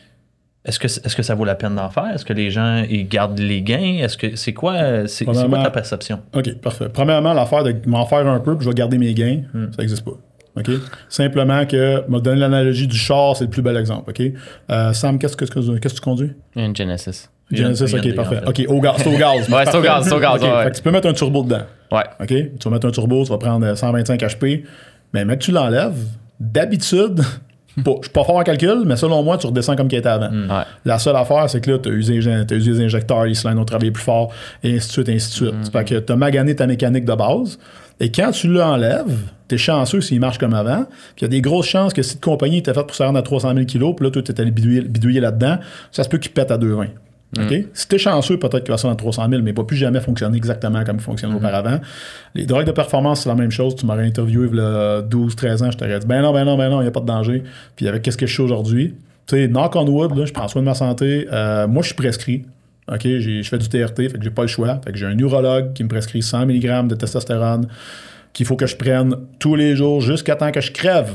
est-ce que ça vaut la peine d'en faire? Est-ce que les gens ils gardent les gains? C'est quoi ta perception? OK, parfait. Premièrement, l'affaire de m'en faire un peu puis je vais garder mes gains, ça n'existe pas. OK? Simplement que, me donner l'analogie du char, c'est le plus bel exemple. OK? Sam, qu'est-ce que tu conduis? Une Genesis. Genesis, OK, parfait. OK, c'est au gaz. Ouais, c'est au gaz, okay, ouais. Fait que tu peux mettre un turbo dedans. Ouais. OK? Tu vas mettre un turbo, tu vas prendre 125 HP. Mais mec, tu l'enlèves. D'habitude, je suis pas fort en calcul, mais selon moi, tu redescends comme qu'il était avant. Ouais. La seule affaire, c'est que là, tu as usé les injecteurs, les cylindres ont travaillé plus fort, et ainsi de suite, ainsi de suite. Fait que tu as magané ta mécanique de base. Et quand tu l'enlèves, tu es chanceux s'il marche comme avant. Puis il y a des grosses chances que si cette compagnie était faite pour se rendre à 300 000 kg, puis là, toi, tu es allé bidouiller là-dedans, ça se peut qu'il pète à 2,20. Okay? Si t'es chanceux, peut-être qu'il va se rendre à 300 000, mais il va plus jamais fonctionner exactement comme il fonctionnait auparavant. Les drogues de performance, c'est la même chose. Tu m'aurais interviewé il y a 12-13 ans, je t'aurais dit ben non, il n'y a pas de danger. Puis avec qu'est-ce que je suis aujourd'hui, tu sais, knock on wood, là, je prends soin de ma santé. Moi, je suis prescrit. OK, je fais du TRT, fait que j'ai pas le choix. Fait que j'ai un urologue qui me prescrit 100 mg de testostérone qu'il faut que je prenne tous les jours jusqu'à temps que je crève.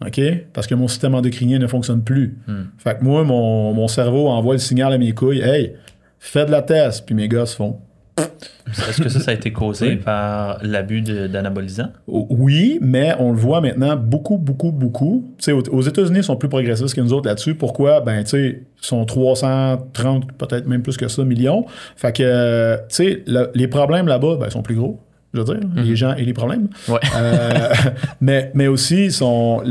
OK? Parce que mon système endocrinien ne fonctionne plus. Fait que moi, mon cerveau envoie le signal à mes couilles, hey, fais de la test, puis mes gosses font. Est-ce que ça a été causé par l'abus d'anabolisants? Oui, mais on le voit maintenant beaucoup. T'sais, aux États-Unis, ils sont plus progressistes que nous autres là-dessus. Pourquoi? Ben, tu sais, ils sont 330, peut-être même plus que ça, millions. Fait que, tu sais, les problèmes là-bas, ben, ils sont plus gros. Je veux dire, les gens et les problèmes. Ouais. Mais aussi,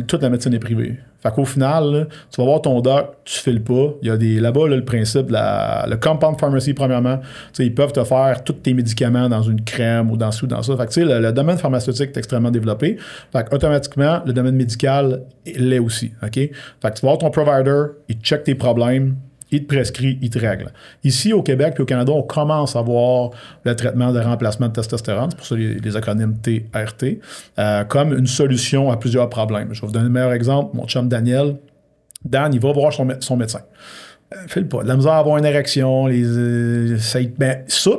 toute la médecine est privée. Fait qu'au final, là, tu vas voir ton doc, tu files pas. Il y a là-bas, là, le principe, le compound pharmacy, premièrement, ils peuvent te faire tous tes médicaments dans une crème ou dans ci ou dans ça. Fait que le domaine pharmaceutique est extrêmement développé. Fait qu'automatiquement, le domaine médical l'est aussi. OK? Fait que tu vas voir ton provider, il check tes problèmes, il te prescrit, il te règle. Ici, au Québec puis au Canada, on commence à voir le traitement de remplacement de testostérone, c'est pour ça les acronymes TRT, comme une solution à plusieurs problèmes. Je vais vous donner le meilleur exemple. Mon chum Daniel, Dan, il va voir son médecin. File pas. De la misère à avoir une érection, ça,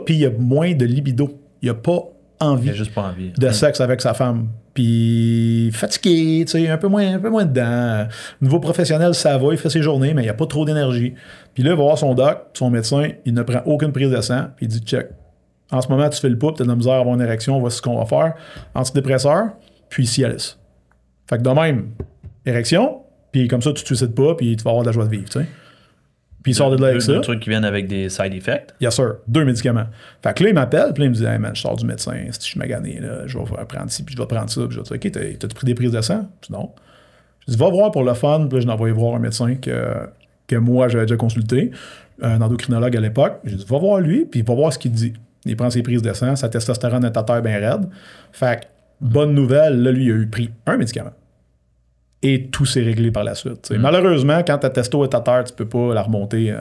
puis il y a moins de libido. Il n'y a pas envie, il a juste pas envie de sexe avec sa femme. Puis fatigué, tu sais, un peu moins dedans. Niveau professionnel, ça va, il fait ses journées, mais il n'y a pas trop d'énergie. Puis là, il va voir son doc, son médecin, il ne prend aucune prise de sang, puis il dit check. En ce moment, tu fais le pas, tu as de la misère à avoir une érection, voici ce qu'on va faire. Antidépresseur, puis Cialis. Fait que de même, érection, puis comme ça, tu te suicides pas, puis tu vas avoir de la joie de vivre, tu sais. Puis il sort de là avec ça. Des trucs qui viennent avec des side effects. Yes, sir. 2 médicaments. Fait que là, il m'appelle, puis là, il me dit, hey man, je sors du médecin, si je suis magané, là, je vais prendre ci, puis je vais prendre ça. Puis je vais dire, OK, t'as-tu pris des prises de sang? Je dis non. Je dis, va voir pour le fun, puis là, je l'ai envoyé voir un médecin que moi, j'avais déjà consulté, un endocrinologue à l'époque. J'ai dit, va voir lui, puis va voir ce qu'il dit. Il prend ses prises de sang, sa testostérone est à terre bien raide. Fait que, bonne nouvelle, là, lui, il a eu pris un médicament. Et tout s'est réglé par la suite. Malheureusement, quand ta testo est à terre, tu peux pas la remonter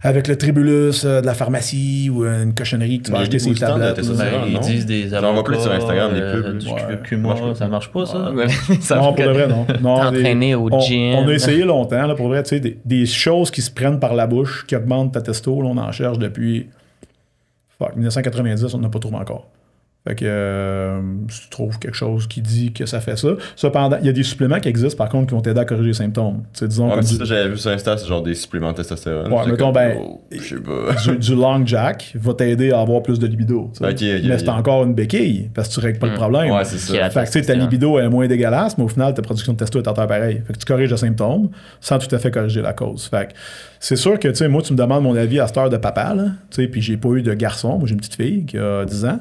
avec le tribulus de la pharmacie ou une cochonnerie que tu vas acheter ses tablettes. Ils disent des avocats. J'en vois plus sur Instagram, des pubs. Du curcuma, ça marche pas, ça? Non, pour de vrai, non. T'entraîner au gym. On a essayé longtemps, là, pour vrai, tu sais, des choses qui se prennent par la bouche, qui augmentent ta testo, là, on en cherche depuis 1990, on n'a pas trouvé encore. Fait que si tu trouves quelque chose qui dit que ça fait ça. Cependant, il y a des suppléments qui existent par contre qui vont t'aider à corriger les symptômes. Disons comme ça, j'avais vu sur Insta, c'est genre des suppléments de testostérone. Ouais, mettons, je sais pas. Du long jack va t'aider à avoir plus de libido. Okay, mais c'est encore une béquille parce que tu règles pas le problème. Ouais, c'est ça. Fait que tu sais, ta libido est moins dégueulasse, mais au final, ta production de testo est à terre pareil. Fait que tu corriges le symptôme sans tout à fait corriger la cause. Fait que c'est sûr que, tu sais, moi, tu me demandes mon avis à cette heure de papa, là, tu sais, puis j'ai pas eu de garçon. Moi, j'ai une petite fille qui a 10 ans.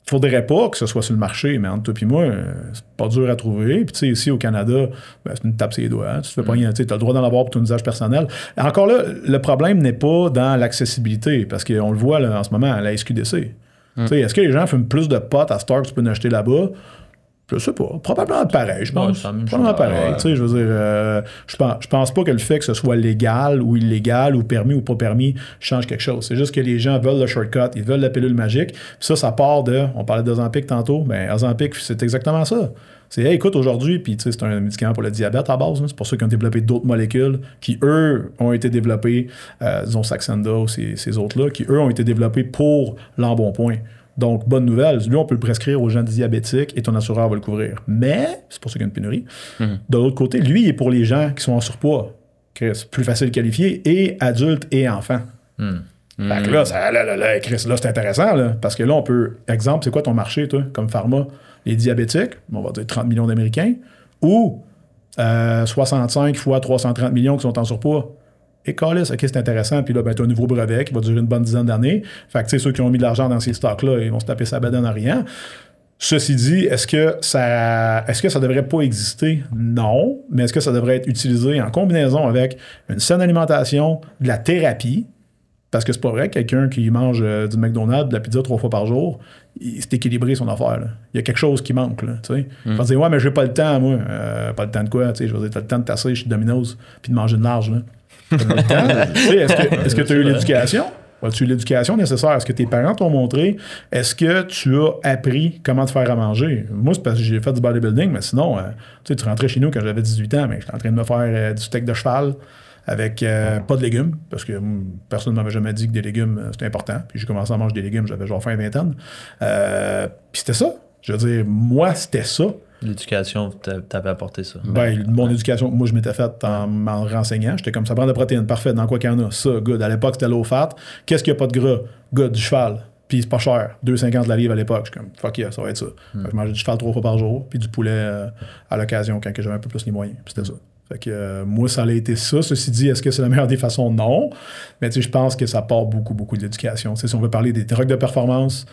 Faudrait pas que ce soit sur le marché, mais entre toi et moi, c'est pas dur à trouver. Puis tu sais, ici au Canada, ben, c'est une tape sur les doigts. Hein? Tu te fais pas rien, tu as le droit d'en avoir pour ton usage personnel. Et encore là, le problème n'est pas dans l'accessibilité, parce qu'on le voit là, en ce moment à la SQDC. Tu sais, est-ce que les gens fument plus de potes à Star que tu peux en acheter là-bas? Je sais pas. Probablement pareil, je pense. Ouais, probablement pareil. Tu sais, je veux dire, je pense pas que le fait que ce soit légal ou illégal ou permis ou pas permis change quelque chose. C'est juste que les gens veulent le shortcut, ils veulent la pilule magique. Puis ça part de... On parlait d'Ozempic tantôt. Ben, Ozempic, c'est exactement ça. C'est, hey, écoute, aujourd'hui, puis tu sais, c'est un médicament pour le diabète à base. C'est pour ça qu'ils ont développé d'autres molécules qui, eux, ont été développées, disons Saxenda ou ces autres-là, qui, eux, ont été développés pour l'embonpoint. Donc, bonne nouvelle, lui, on peut le prescrire aux gens diabétiques et ton assureur va le couvrir. Mais, c'est pour ça qu'il y a une pénurie. De l'autre côté, lui, il est pour les gens qui sont en surpoids. C'est plus facile de qualifier, et adultes et enfants. Fait que là, Chris, là, c'est intéressant, là, parce que là, on peut... Exemple, c'est quoi ton marché, toi, comme pharma? Les diabétiques, on va dire 30 millions d'Américains, ou 65 fois 330 millions qui sont en surpoids. Et câlisse, OK, c'est intéressant. Puis là, ben, tu as un nouveau brevet qui va durer une bonne dizaine d'années. Fait que, tu sais, ceux qui ont mis de l'argent dans ces stocks-là, ils vont se taper sa bedaine en rien. Ceci dit, est-ce que ça devrait pas exister? Non. Mais est-ce que ça devrait être utilisé en combinaison avec une saine alimentation, de la thérapie? Parce que c'est pas vrai, quelqu'un qui mange du McDonald's, de la pizza 3 fois par jour, c'est équilibré son affaire. Là. Il y a quelque chose qui manque. Là, tu sais. Il va dire, ouais, mais j'ai pas le temps, moi. Pas le temps de quoi? Tu sais, je veux dire, t'as le temps de tasser chez Domino's puis de manger de large. Là. Est-ce que tu as eu l'éducation? As-tu eu l'éducation nécessaire? Est-ce que tes parents t'ont montré? Est-ce que tu as appris comment te faire à manger? Moi, c'est parce que j'ai fait du bodybuilding, mais sinon, tu rentrais chez nous quand j'avais 18 ans, mais j'étais en train de me faire du steak de cheval avec pas de légumes, parce que personne ne m'avait jamais dit que des légumes, c'était important. Puis j'ai commencé à manger des légumes, j'avais genre fin vingtaine. Puis c'était ça. Je veux dire, moi, c'était ça. L'éducation t'avait apporté ça. Ben, mon éducation, moi, je m'étais faite en m'en renseignant. J'étais comme ça, prend de protéines, parfait. Dans quoi qu'il y en a? Ça, good. À l'époque, c'était low fat. Qu'est-ce qu'il n'y a pas de gras? Good, du cheval. Puis c'est pas cher. 2,50 la livre à l'époque. Je suis comme, fuck yeah, ça va être ça. Fait que je mangeais du cheval 3 fois par jour, puis du poulet à l'occasion quand j'avais un peu plus les moyens. Puis c'était ça. Fait que moi, ça a été ça. Ceci dit, est-ce que c'est la meilleure des façons? Non. Mais tu sais, je pense que ça part beaucoup de l'éducation. Tu sais, si on veut parler des drogues de performance,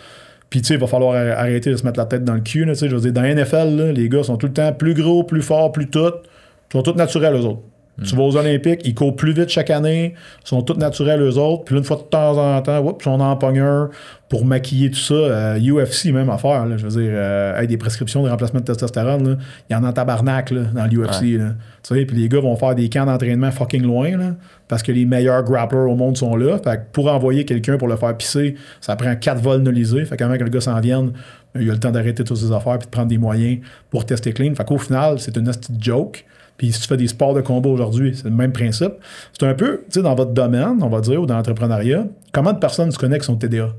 puis tu sais, il va falloir arrêter de se mettre la tête dans le cul. Là, je veux dire, dans la NFL, là, les gars sont tout le temps plus gros, plus forts, plus tout. Ils sont tous naturels, eux autres. Tu vas aux Olympiques, ils courent plus vite chaque année, ils sont tous naturels, eux autres. Puis là, une fois de temps en temps, oups, on en pogne un pour maquiller tout ça. UFC, même affaire. Là, je veux dire, avec des prescriptions de remplacement de testostérone, là, il y en a en tabarnak là, dans l'UFC. Ouais. Puis les gars vont faire des camps d'entraînement fucking loin là, parce que les meilleurs grapplers au monde sont là. Fait que pour envoyer quelqu'un pour le faire pisser, ça prend 4 vols nolisés. Fait qu'avant que le gars s'en vienne, il a le temps d'arrêter toutes ses affaires puis de prendre des moyens pour tester clean. Fait qu'au final, c'est une petite joke. Puis si tu fais des sports de combat aujourd'hui, c'est le même principe. C'est un peu, tu sais, dans votre domaine, on va dire, ou dans l'entrepreneuriat, comment de personnes tu connais qui sont TDA?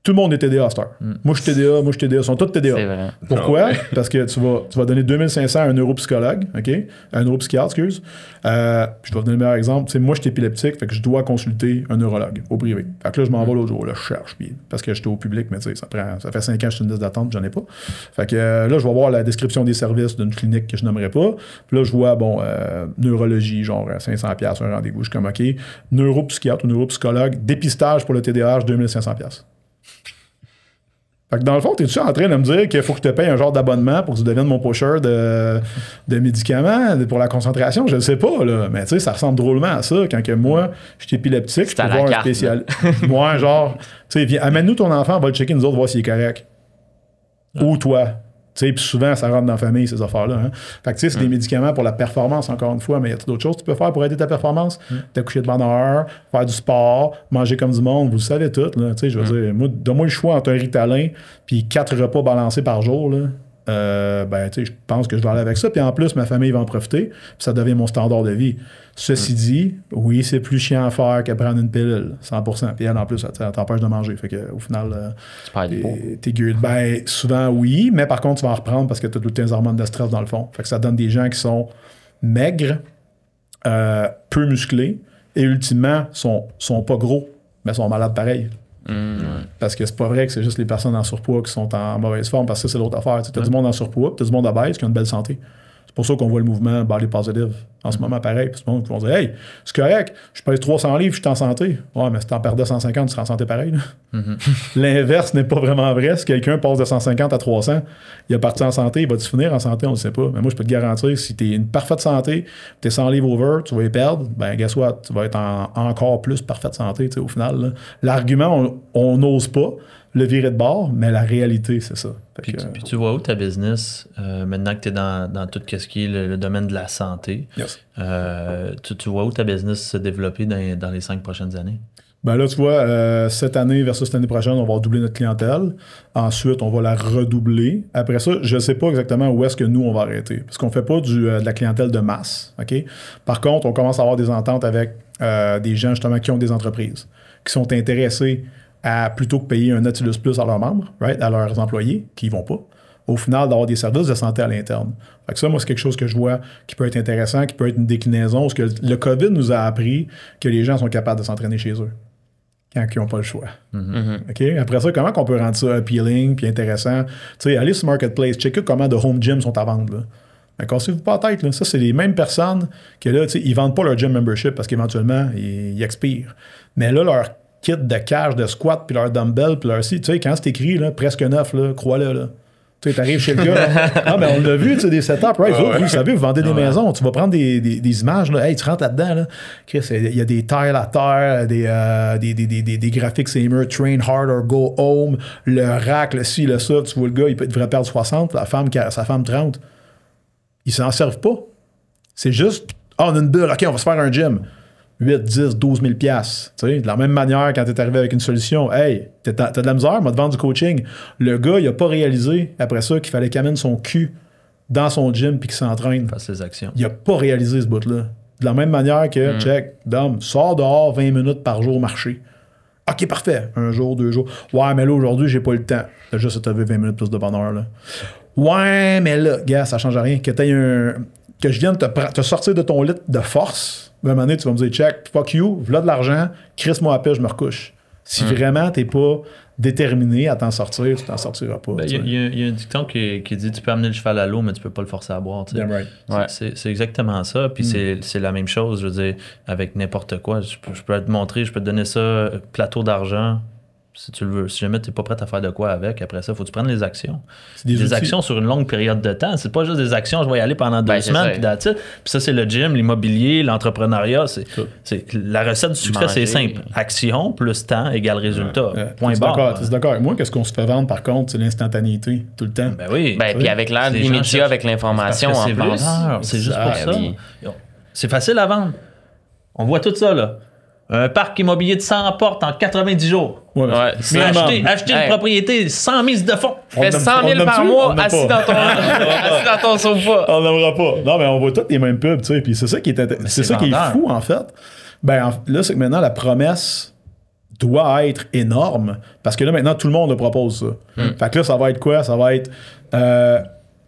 Tout le monde est TDA à cette heure. Moi, je suis TDA, ils sont tous TDA. C'est vrai. Pourquoi? Parce que tu vas donner 2500 à un neuropsychologue, OK? Un neuropsychiatre, excuse. Je vais vous donner le meilleur exemple. T'sais, moi, je suis épileptique, fait que je dois consulter un neurologue au privé. Fait que là, je m'en vais l'autre jour, là, je cherche, puis parce que j'étais au public, mais tu sais, ça fait 5 ans que je suis une liste d'attente, j'en ai pas. Fait que là, je vais voir la description des services d'une clinique que je nommerai pas. Puis là, je vois, bon, neurologie, genre 500$ un rendez-vous. Je suis comme, OK, neuropsychiatre ou neuropsychologue, dépistage pour le TDAH, 2500$. Fait que dans le fond, t'es-tu en train de me dire qu'il faut que je te paye un genre d'abonnement pour que tu deviennes mon pusher de médicaments pour la concentration? Je ne sais pas, là. Mais tu sais, ça ressemble drôlement à ça. Quand que moi, je suis épileptique, je peux voir un spécialiste. Moi, genre, tu sais, amène-nous ton enfant, on va le checker, nous autres, voir s'il est correct. Ou toi. Tu sais, puis souvent, ça rentre dans la famille, ces affaires-là. Hein? Fait que tu sais, c'est des médicaments pour la performance, encore une fois, mais il y a d'autres choses que tu peux faire pour aider ta performance. T'accoucher de bonne heure, faire du sport, manger comme du monde, vous le savez tout. Là. Tu sais, je veux dire, moi, donne-moi le choix entre un Ritalin puis 4 repas balancés par jour. Là. Ben, tu sais, je pense que je vais aller avec ça. Puis en plus, ma famille va en profiter. Puis ça devient mon standard de vie. Ceci dit, oui, c'est plus chiant à faire que prendre une pilule, 100%. Puis elle, en plus, ça t'empêche de manger. Fait que, au final, t'es good. Ben, souvent, oui. Mais par contre, tu vas en reprendre parce que t'as toutes tes hormones de stress dans le fond. Fait que ça donne des gens qui sont maigres, peu musclés et ultimement, sont pas gros, mais sont malades pareil. Parce que c'est pas vrai que c'est juste les personnes en surpoids qui sont en mauvaise forme, parce que c'est l'autre affaire. Tu as du monde en surpoids, tu as du monde obèse qui a une belle santé. C'est pour ça qu'on voit le mouvement body positive en ce moment pareil. Puis tout le monde va dire, hey, c'est correct, je pèse 300 livres, je suis en santé. Ouais, mais si t'en perdais 150, tu serais en santé pareil. L'inverse n'est pas vraiment vrai. Si quelqu'un passe de 150 à 300, il est parti en santé, il va-tu finir en santé, on ne sait pas. Mais moi, je peux te garantir, si tu es une parfaite santé, tu es 100 livres over, tu vas les perdre, ben guess what, tu vas être en encore plus parfaite santé, au final. Là. L'argument, on n'ose pas, le virer de bord, mais la réalité, c'est ça. Puis tu vois où ta business, maintenant que tu es dans tout ce qui est le domaine de la santé, yes. Tu vois où ta business se développer dans les 5 prochaines années? Ben là, tu vois, cette année versus l'année prochaine, on va doubler notre clientèle. Ensuite, on va la redoubler. Après ça, je ne sais pas exactement où est-ce que nous, on va arrêter. Parce qu'on ne fait pas de la clientèle de masse. Okay? Par contre, on commence à avoir des ententes avec des gens, justement, qui ont des entreprises, qui sont intéressés à, plutôt que payer un Nautilus Plus à leurs membres, right, à leurs employés, qui ne vont pas, au final, d'avoir des services de santé à l'interne. Fait que ça, moi, c'est quelque chose que je vois qui peut être intéressant, qui peut être une déclinaison, parce que le COVID nous a appris que les gens sont capables de s'entraîner chez eux quand ils n'ont pas le choix. Okay? Après ça, comment on peut rendre ça appealing puis intéressant? Tu sais, allez sur Marketplace, checker comment de home gyms sont à vendre. Là. Mais cassez-vous pas la tête. Là. Ça, c'est les mêmes personnes que là, tu sais, ils vendent pas leur gym membership parce qu'éventuellement, ils expirent. Mais là, leur kit de cage, de squat, puis leur dumbbell, puis leur... Tu sais, quand c'est écrit, là, presque neuf, là, crois-le, là. Tu sais, t'arrives chez le gars. Ah, mais on l'a vu, tu sais, des setups, right? Vous savez, vous vendez des maisons. Tu vas prendre des images, là. Hey, tu rentres là-dedans, là. Chris, il y a des tiles à terre, des graphiques Samer, train hard or go home, le rack, le ci, le ça. Tu vois le gars, il devrait perdre 60, sa femme 30. Ils s'en servent pas. C'est juste, on a une bulle, OK, on va se faire un gym. 8, 10, 12 000 $. De la même manière, quand tu es arrivé avec une solution, hey, t'as de la misère, moi, te vendre du coaching. Le gars, il n'a pas réalisé, après ça, qu'il fallait qu'il amène son cul dans son gym puis qu'il s'entraîne. Fasse ses actions. Il n'a pas réalisé ce bout-là. De la même manière que, check, Dom, sors dehors 20 minutes par jour marcher. OK, parfait. Un jour, 2 jours. Ouais, mais là, aujourd'hui, j'ai pas eu le temps. T'as juste t'as vu 20 minutes plus de bonheur, là. Ouais, mais là, gars, ça change rien. Que je vienne te sortir de ton lit de force. À un moment donné, tu vas me dire, check, fuck you, voilà de l'argent, crisse-moi à paix, je me recouche. Si vraiment t'es pas déterminé à t'en sortir, tu t'en sortiras pas. Il y a un dicton qui dit tu peux amener le cheval à l'eau, mais tu peux pas le forcer à boire. Damn right. C'est exactement ça. Puis c'est la même chose, je veux dire, avec n'importe quoi. Je peux te montrer, je peux te donner ça, plateau d'argent. Si tu le veux. Si jamais tu n'es pas prêt à faire de quoi avec, après ça, il faut que tu prennes les actions. Des actions sur une longue période de temps. C'est pas juste des actions, je vais y aller pendant 2 semaines, puis that's it. Puis ça, c'est le gym, l'immobilier, l'entrepreneuriat. C'est la recette du succès, c'est simple. Action plus temps égale résultat. Point barre. Tu es d'accord avec moi? Qu'est-ce qu'on se fait vendre, par contre, c'est l'instantanéité, tout le temps. Ben oui. Puis avec l'ère des médias, avec l'information en plus. C'est juste pour ça. C'est facile à vendre. On voit tout ça, là. Un parc immobilier de 100 portes en 90 jours. Ouais. Mais acheter une propriété sans mise de fonds. Fais 100 000 par mois assis dans ton sofa. On n'aimera pas. Non, mais on voit toutes les mêmes pubs, tu sais. Puis c'est ça qui est, c'est ça qui est fou, en fait. Ben, là, c'est que maintenant, la promesse doit être énorme. Parce que là, maintenant, tout le monde le propose, ça. Fait que là, ça va être quoi? Ça va être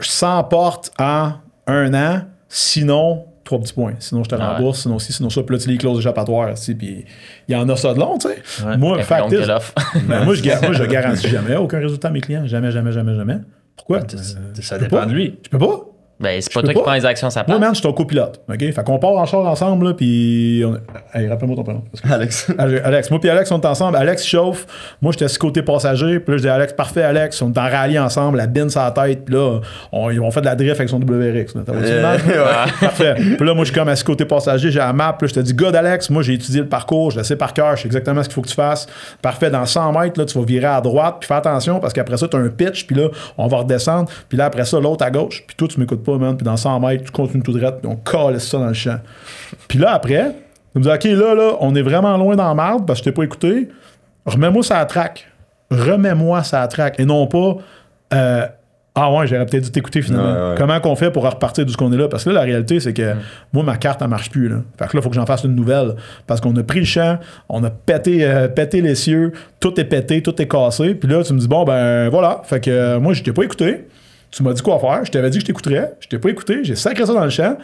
100 portes en 1 an, sinon 3 petits points. Sinon, je te rembourse, sinon ci, sinon ça. Puis là, tu les clauses échappatoires, puis il y en a ça de long, tu sais. Ouais, moi, moi, je garantis garantis jamais aucun résultat à mes clients. Jamais. Pourquoi? Ça dépend de lui. Je peux pas. Ben, c'est pas toi qui prends les actions, ça part. Moi, man, je suis ton copilote. OK? Fait qu'on part en char ensemble, là, puis... Hey, rappelle-moi ton prénom. Alex. Alex. Moi puis Alex, on est ensemble. Alex chauffe. Moi, j'étais sur côté passager. Puis là, je dis, Alex, parfait, Alex. On est en rallye ensemble, la bine sur la tête. Puis là, on fait de la drift avec son WRX. Parfait. Puis là, moi, je suis comme à ce côté passager. J'ai la map. Puis là, je te dis, God, Alex, moi, j'ai étudié le parcours. Je le sais par cœur. Je sais exactement ce qu'il faut que tu fasses. Parfait. Dans 100 mètres, là, tu vas virer à droite. Puis fais attention parce qu'après ça, tu as un pitch. Puis là, on va redescendre. Puis là, après ça, l'autre à gauche. Puis toi, tu m'écoutes pas, man. Puis dans 100 mètres, tu continues tout droit, puis on colle ça dans le champ. Puis là, après, tu me dis, OK, là, on est vraiment loin dans la marde parce que je t'ai pas écouté. Remets-moi ça à track. Et non pas, ah ouais, j'aurais peut-être dû t'écouter finalement. Comment qu'on fait pour repartir d'où qu'on est là? Parce que là, la réalité, c'est que moi, ma carte, elle marche plus. Là. Fait que là, il faut que j'en fasse une nouvelle. Parce qu'on a pris le champ, on a pété les cieux, tout est pété, tout est cassé. Puis là, tu me dis, bon, ben voilà. Fait que moi, je t'ai pas écouté. Tu m'as dit quoi faire, je t'avais dit que je t'écouterais, je t'ai pas écouté, j'ai sacré ça dans le champ.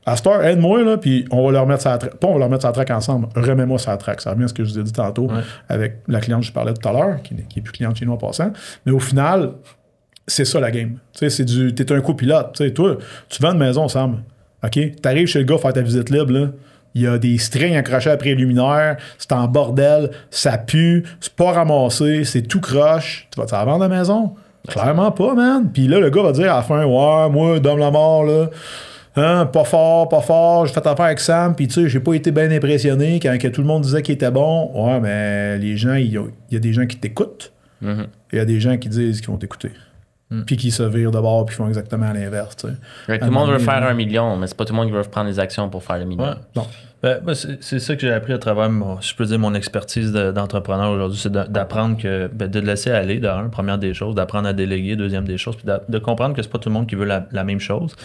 À cette heure, aide-moi, là, puis on va leur mettre ça à track. Pas on va leur mettre ça à track ensemble, remets-moi ça à track. Ça revient à ce que je vous ai dit tantôt avec la cliente que je parlais tout à l'heure, qui est plus cliente chez nous en passant. Mais au final, c'est ça la game. Tu sais, t'es un copilote. Tu sais, toi, tu vends une maison, Sam. OK? T'arrives chez le gars faire ta visite libre, là. Il y a des strings accrochés après les luminaires, c'est en bordel, ça pue, c'est pas ramassé, c'est tout croche. Tu vas vendre la maison? Clairement pas, man. Puis là, le gars va dire à la fin, ouais, moi, Dom Lamar, là, hein, pas fort, j'ai fait affaire avec Sam, puis tu sais, j'ai pas été bien impressionné quand que tout le monde disait qu'il était bon. Ouais, mais les gens, il y a des gens qui t'écoutent. Il y a des gens qui disent qu'ils vont t'écouter. Puis qui se virent de bord puis font exactement l'inverse. Tout le monde veut faire 1 million, mais c'est pas tout le monde qui veut prendre des actions pour faire le million. Ouais. Non. Ben, c'est ça que j'ai appris à travers, je peux dire, mon expertise d'entrepreneur aujourd'hui, c'est d'apprendre que, de laisser aller, première des choses, d'apprendre à déléguer, deuxième des choses, puis de comprendre que c'est pas tout le monde qui veut la même chose.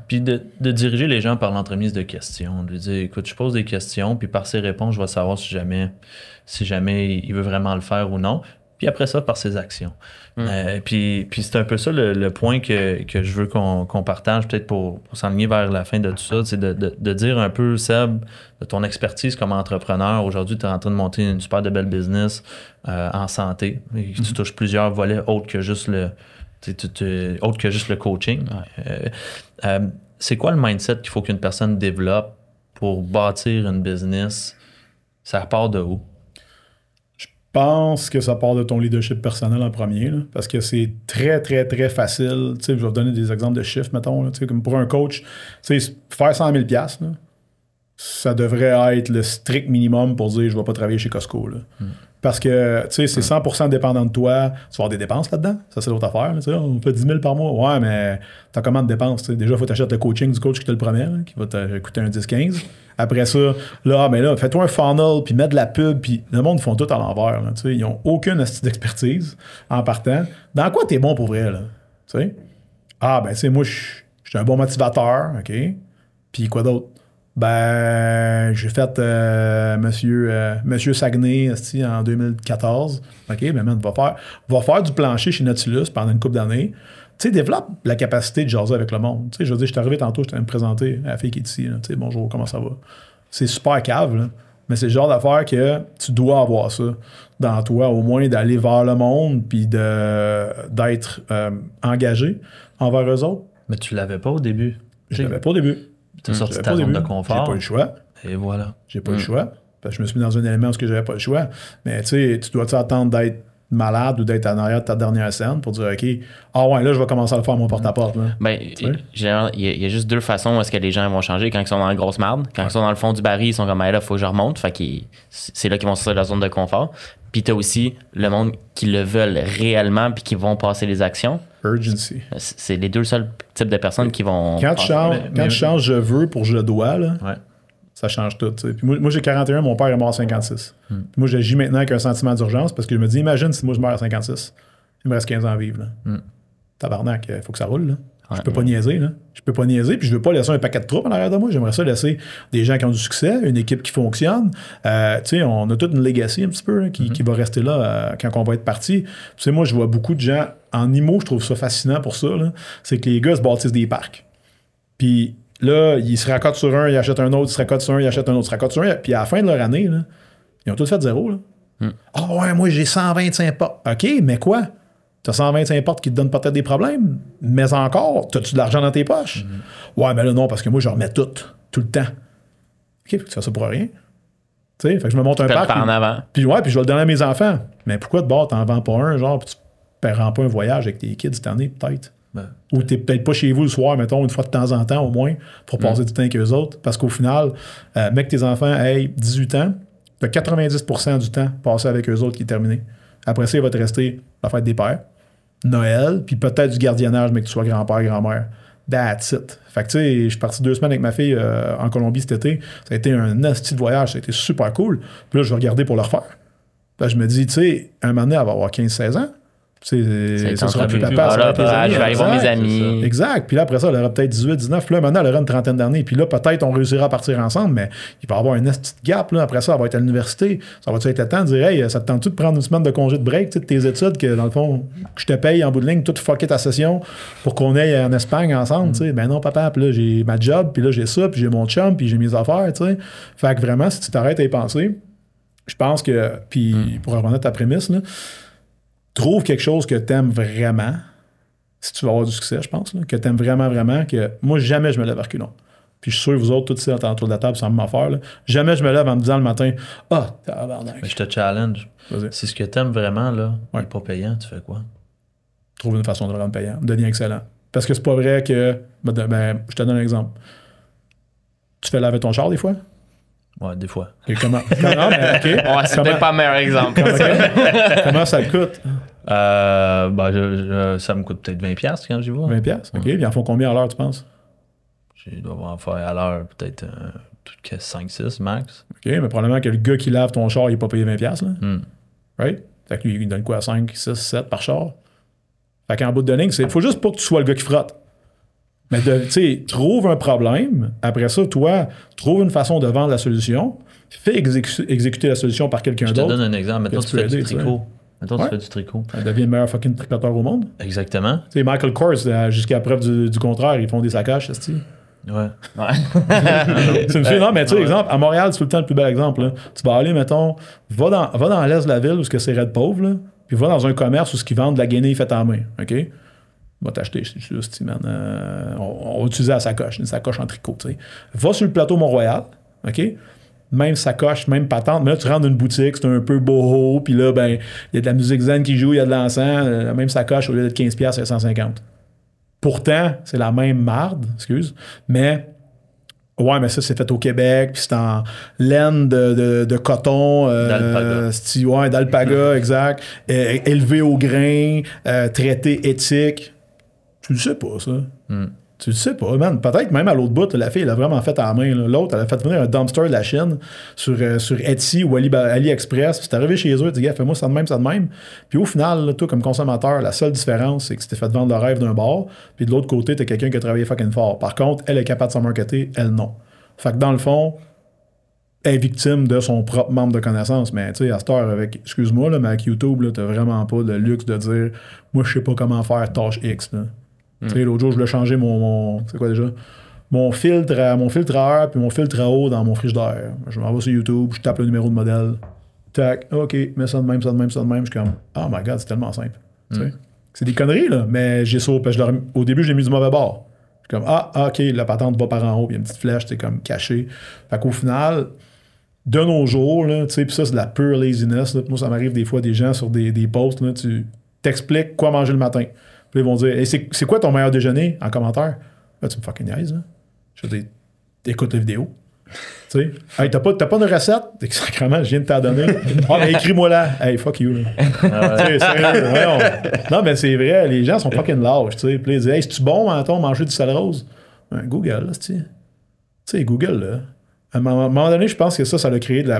Puis de diriger les gens par l'entremise de questions, de dire, écoute, je pose des questions, puis par ses réponses, je vais savoir si jamais il veut vraiment le faire ou non. Puis après ça, par ses actions. Puis c'est un peu ça le point que je veux qu'on partage, peut-être pour s'enligner vers la fin de tout ça, c'est de dire un peu, Seb, de ton expertise comme entrepreneur. Aujourd'hui, tu es en train de monter une super de belle business en santé. Et tu touches plusieurs volets autres que juste le coaching. C'est quoi le mindset qu'il faut qu'une personne développe pour bâtir une business? Ça part de où? Je pense que ça part de ton leadership personnel en premier, là, parce que c'est très, très, très facile. Je vais vous donner des exemples de chiffres, mettons. Là, comme pour un coach, faire 100 000 $, là, ça devrait être le strict minimum pour dire je ne vais pas travailler chez Costco. Là. Parce que c'est 100% dépendant de toi. Tu vas avoir des dépenses là-dedans. Ça, c'est l'autre affaire. Là, on fait 10 000 par mois. Ouais, mais tu as comment de dépenses? Déjà, il faut t'acheter le coaching du coach qui te le promet, là, qui va te coûter un 10-15. Après ça, là, fais-toi un funnel, puis mets de la pub, puis le monde font tout à l'envers. Là, ils n'ont aucune d'expertise en partant. Dans quoi tu es bon pour vrai? Là, moi, je suis un bon motivateur, OK? Puis quoi d'autre? J'ai fait Monsieur Saguenay en 2014. OK, man, va faire du plancher chez Nautilus pendant une couple d'années. Développe la capacité de jaser avec le monde. Je veux dire, je suis arrivé tantôt, je t'ai me présenter à la fille qui est ici. Là, bonjour, comment ça va? C'est super cave, là, mais c'est le genre d'affaire que tu dois avoir ça dans toi, au moins d'aller vers le monde puis d'être engagé envers eux autres. Mais tu l'avais pas au début. Je l'avais pas au début. Tu as sorti ta zone de confort. J'ai pas eu le choix. Et voilà. J'ai pas eu le choix. Parce que je me suis mis dans un élément où j'avais pas le choix. Mais tu dois attendre d'être malade ou d'être en arrière de ta dernière scène pour dire OK, là, je vais commencer à le faire mon porte-à-porte. Il y a juste 2 façons où est-ce que les gens vont changer quand ils sont dans la grosse merde. Quand ils sont dans le fond du baril, ils sont comme là, il faut que je remonte. Fait que c'est là qu'ils vont sortir de la zone de confort. Puis t'as aussi le monde qui le veulent réellement puis qui vont passer les actions. Urgency. C'est les 2 seuls types de personnes qui vont. Quand tu changes je veux pour je dois, là, ça change tout. Puis moi, j'ai 41, mon père est mort à 56. Puis moi, j'agis maintenant avec un sentiment d'urgence parce que je me dis, imagine si moi je meurs à 56. Il me reste 15 ans à vivre. Là. Tabarnak, il faut que ça roule. Là. Je peux pas niaiser. Là. Je peux pas niaiser, puis je veux pas laisser un paquet de troupes en arrière de moi. J'aimerais ça laisser des gens qui ont du succès, une équipe qui fonctionne. On a toute une legacy un petit peu là, qui va rester là quand on va être parti. Moi, je vois beaucoup de gens en IMO, je trouve ça fascinant pour ça. Là. C'est que les gars se bâtissent des parcs. Puis là, ils se raccotent sur un, ils achètent un autre, ils se raccotent sur un, ils achètent un autre, ils se raccotent sur un. Puis à la fin de leur année, là, ils ont tous fait 0. Moi, j'ai 125 portes. OK, mais quoi? Tu as 125 portes qui te donnent peut-être des problèmes, mais encore, as-tu de l'argent dans tes poches? Ouais, mais là, non, parce que moi, je remets tout le temps. OK, tu fais ça pour rien. Fait que je me monte un parc. Puis je vais le donner à mes enfants. Mais pourquoi de bord, t'en vends pas un, genre, puis tu ne rends pas un voyage avec tes kids cette année, peut-être? Ou t'es peut-être pas chez vous le soir, mettons, une fois de temps en temps au moins, pour passer du temps avec eux autres. Parce qu'au final, mec, tes enfants aient 18 ans, t'as 90% du temps passé avec eux autres qui est terminé. Après ça, il va te rester la fête des pères, Noël, puis peut-être du gardiennage, mais que tu sois grand-père, grand-mère. That's it. Fait que tu sais, je suis parti 2 semaines avec ma fille en Colombie cet été. Ça a été un asti de voyage, ça a été super cool. Puis là, je vais regarder pour le refaire. Puis là, je me dis, tu sais, un moment donné, elle va avoir 15-16 ans. Ça sera plus papa, je vais aller voir mes amis. Exact. Puis là, après ça, elle aura peut-être 18, 19. Puis là, maintenant, elle aura une trentaine d'années. Puis là, peut-être, on réussira à partir ensemble, mais il va y avoir un petit gap. Là. Après ça, elle va être à l'université. Ça va être le temps de dire, hey, ça te tente-tu de prendre une semaine de congé de break, de tes études, que dans le fond, que je te paye en bout de ligne, tout fucker ta session pour qu'on aille en Espagne ensemble. Ben non, papa. Puis là, j'ai ma job, puis là, j'ai ça, puis j'ai mon chum, puis j'ai mes affaires. T'sais. Fait que vraiment, si tu t'arrêtes à y penser, je pense que, puis pour revenir à ta prémisse, là, trouve quelque chose que t'aimes vraiment, si tu vas avoir du succès, je pense, là, que t'aimes vraiment, vraiment, que moi, jamais je me lève à reculons. Puis je suis sûr que vous autres, tous ici, autour de la table, sans m'en faire, là, jamais je me lève en me disant le matin, tabarnak. Mais je te challenge. Si ce que t'aimes vraiment, là, n'est pas payant, tu fais quoi? Trouve une façon de le rendre payant, de devenir excellent. Parce que c'est pas vrai que, je te donne un exemple. Tu fais laver ton char des fois? Ouais, des fois. Okay, comment? C'est peut-être pas le meilleur exemple. Comment ça te coûte? Ça me coûte peut-être 20$ quand j'y vais. 20$? OK. Puis ils en font combien à l'heure, tu penses? Je dois en faire à l'heure peut-être 5-6 max. OK, mais probablement que le gars qui lave ton char, il n'est pas payé 20$. Là. Right? Fait que lui, il donne quoi, 5, 6, 7 par char? Fait qu'en bout de ligne, il faut juste pas que tu sois le gars qui frotte. Mais tu sais, trouve un problème. Après ça, toi, trouve une façon de vendre la solution. Fais exécuter la solution par quelqu'un d'autre. Je te donne un exemple. Maintenant, tu fais du tricot. Maintenant, tu fais du tricot. Ça devient le meilleur fucking tricoteur au monde. Exactement. Tu sais, Michael Kors, jusqu'à preuve du contraire, ils font des sacoches, c'est-tu? Ouais. Non, mais tu sais, exemple, à Montréal, c'est tout le temps le plus bel exemple. Là. Tu vas aller, mettons, va dans l'est de la ville où c'est raide pauvre, là, puis va dans un commerce où ils vendent de la guenille faite en main. OK? Va t'acheter, on va utiliser la sacoche, une sacoche en tricot. Tu sais. Va sur le plateau Mont-Royal, OK? Même sacoche, même patente. Mais là, tu rentres dans une boutique, c'est un peu boho, puis là, ben, il y a de la musique zen qui joue, il y a de l'encens. La même sacoche, au lieu d'être $15, c'est 150. Pourtant, c'est la même marde, mais ouais, mais ça, c'est fait au Québec, puis c'est en laine de coton. D'alpaga. D'alpaga, exact. Élevé au grain, traité éthique. Tu le sais pas, ça. Tu le sais pas, man. Peut-être même à l'autre bout, la fille, elle a vraiment fait à la main. Là. L'autre, elle a fait venir un dumpster de la Chine sur Etsy ou AliExpress. Puis c'est arrivé chez eux, tu dis, fais-moi ça de même. Puis au final, là, toi, comme consommateur, la seule différence, c'est que tu t'es fait vendre le rêve d'un bar. Puis de l'autre côté, t'as quelqu'un qui a travaillé fucking fort. Par contre, elle est capable de s'en marketer, elle non. Fait que dans le fond, elle est victime de son propre manque de connaissances. Mais tu sais, à cette heure, excuse-moi, là, mais avec YouTube, là, t'as vraiment pas le luxe de dire, moi, je sais pas comment faire tâche X. Là. Tu sais, l'autre jour, je voulais changer c'est quoi déjà? Mon filtre à air puis mon filtre à eau dans mon frigidaire. Je m'en vais sur YouTube, je tape le numéro de modèle. Tac, OK, mets ça de même. Je suis comme, oh my God, c'est tellement simple. Tu sais? C'est des conneries, là, mais j'ai sauté. Au début, j'ai mis du mauvais bord. Je suis comme, OK, la patente va par en haut, puis il y a une petite flèche, c'est comme cachée. Fait qu'au final, de nos jours, tu sais, puis ça, c'est de la pure laziness. Là. Moi, ça m'arrive des fois, des gens sur des posts, là, tu t'expliques quoi manger le matin. Puis ils vont dire, hey, c'est quoi ton meilleur déjeuner en commentaire? Là, tu me fucking niaises, hein? Je dis, écoute la vidéo. Tu sais, hey, t'as pas de recette? Sacrément, je viens de t'en donner. Mais écris-moi là. Hey, fuck you. Sérieux, non, mais c'est vrai, les gens sont fucking lâches. Tu sais, puis ils disent, hey, c'est-tu bon, Anton, manger du sel rose? Google, là, tu sais, Google, là. À un moment donné, je pense que ça a créé de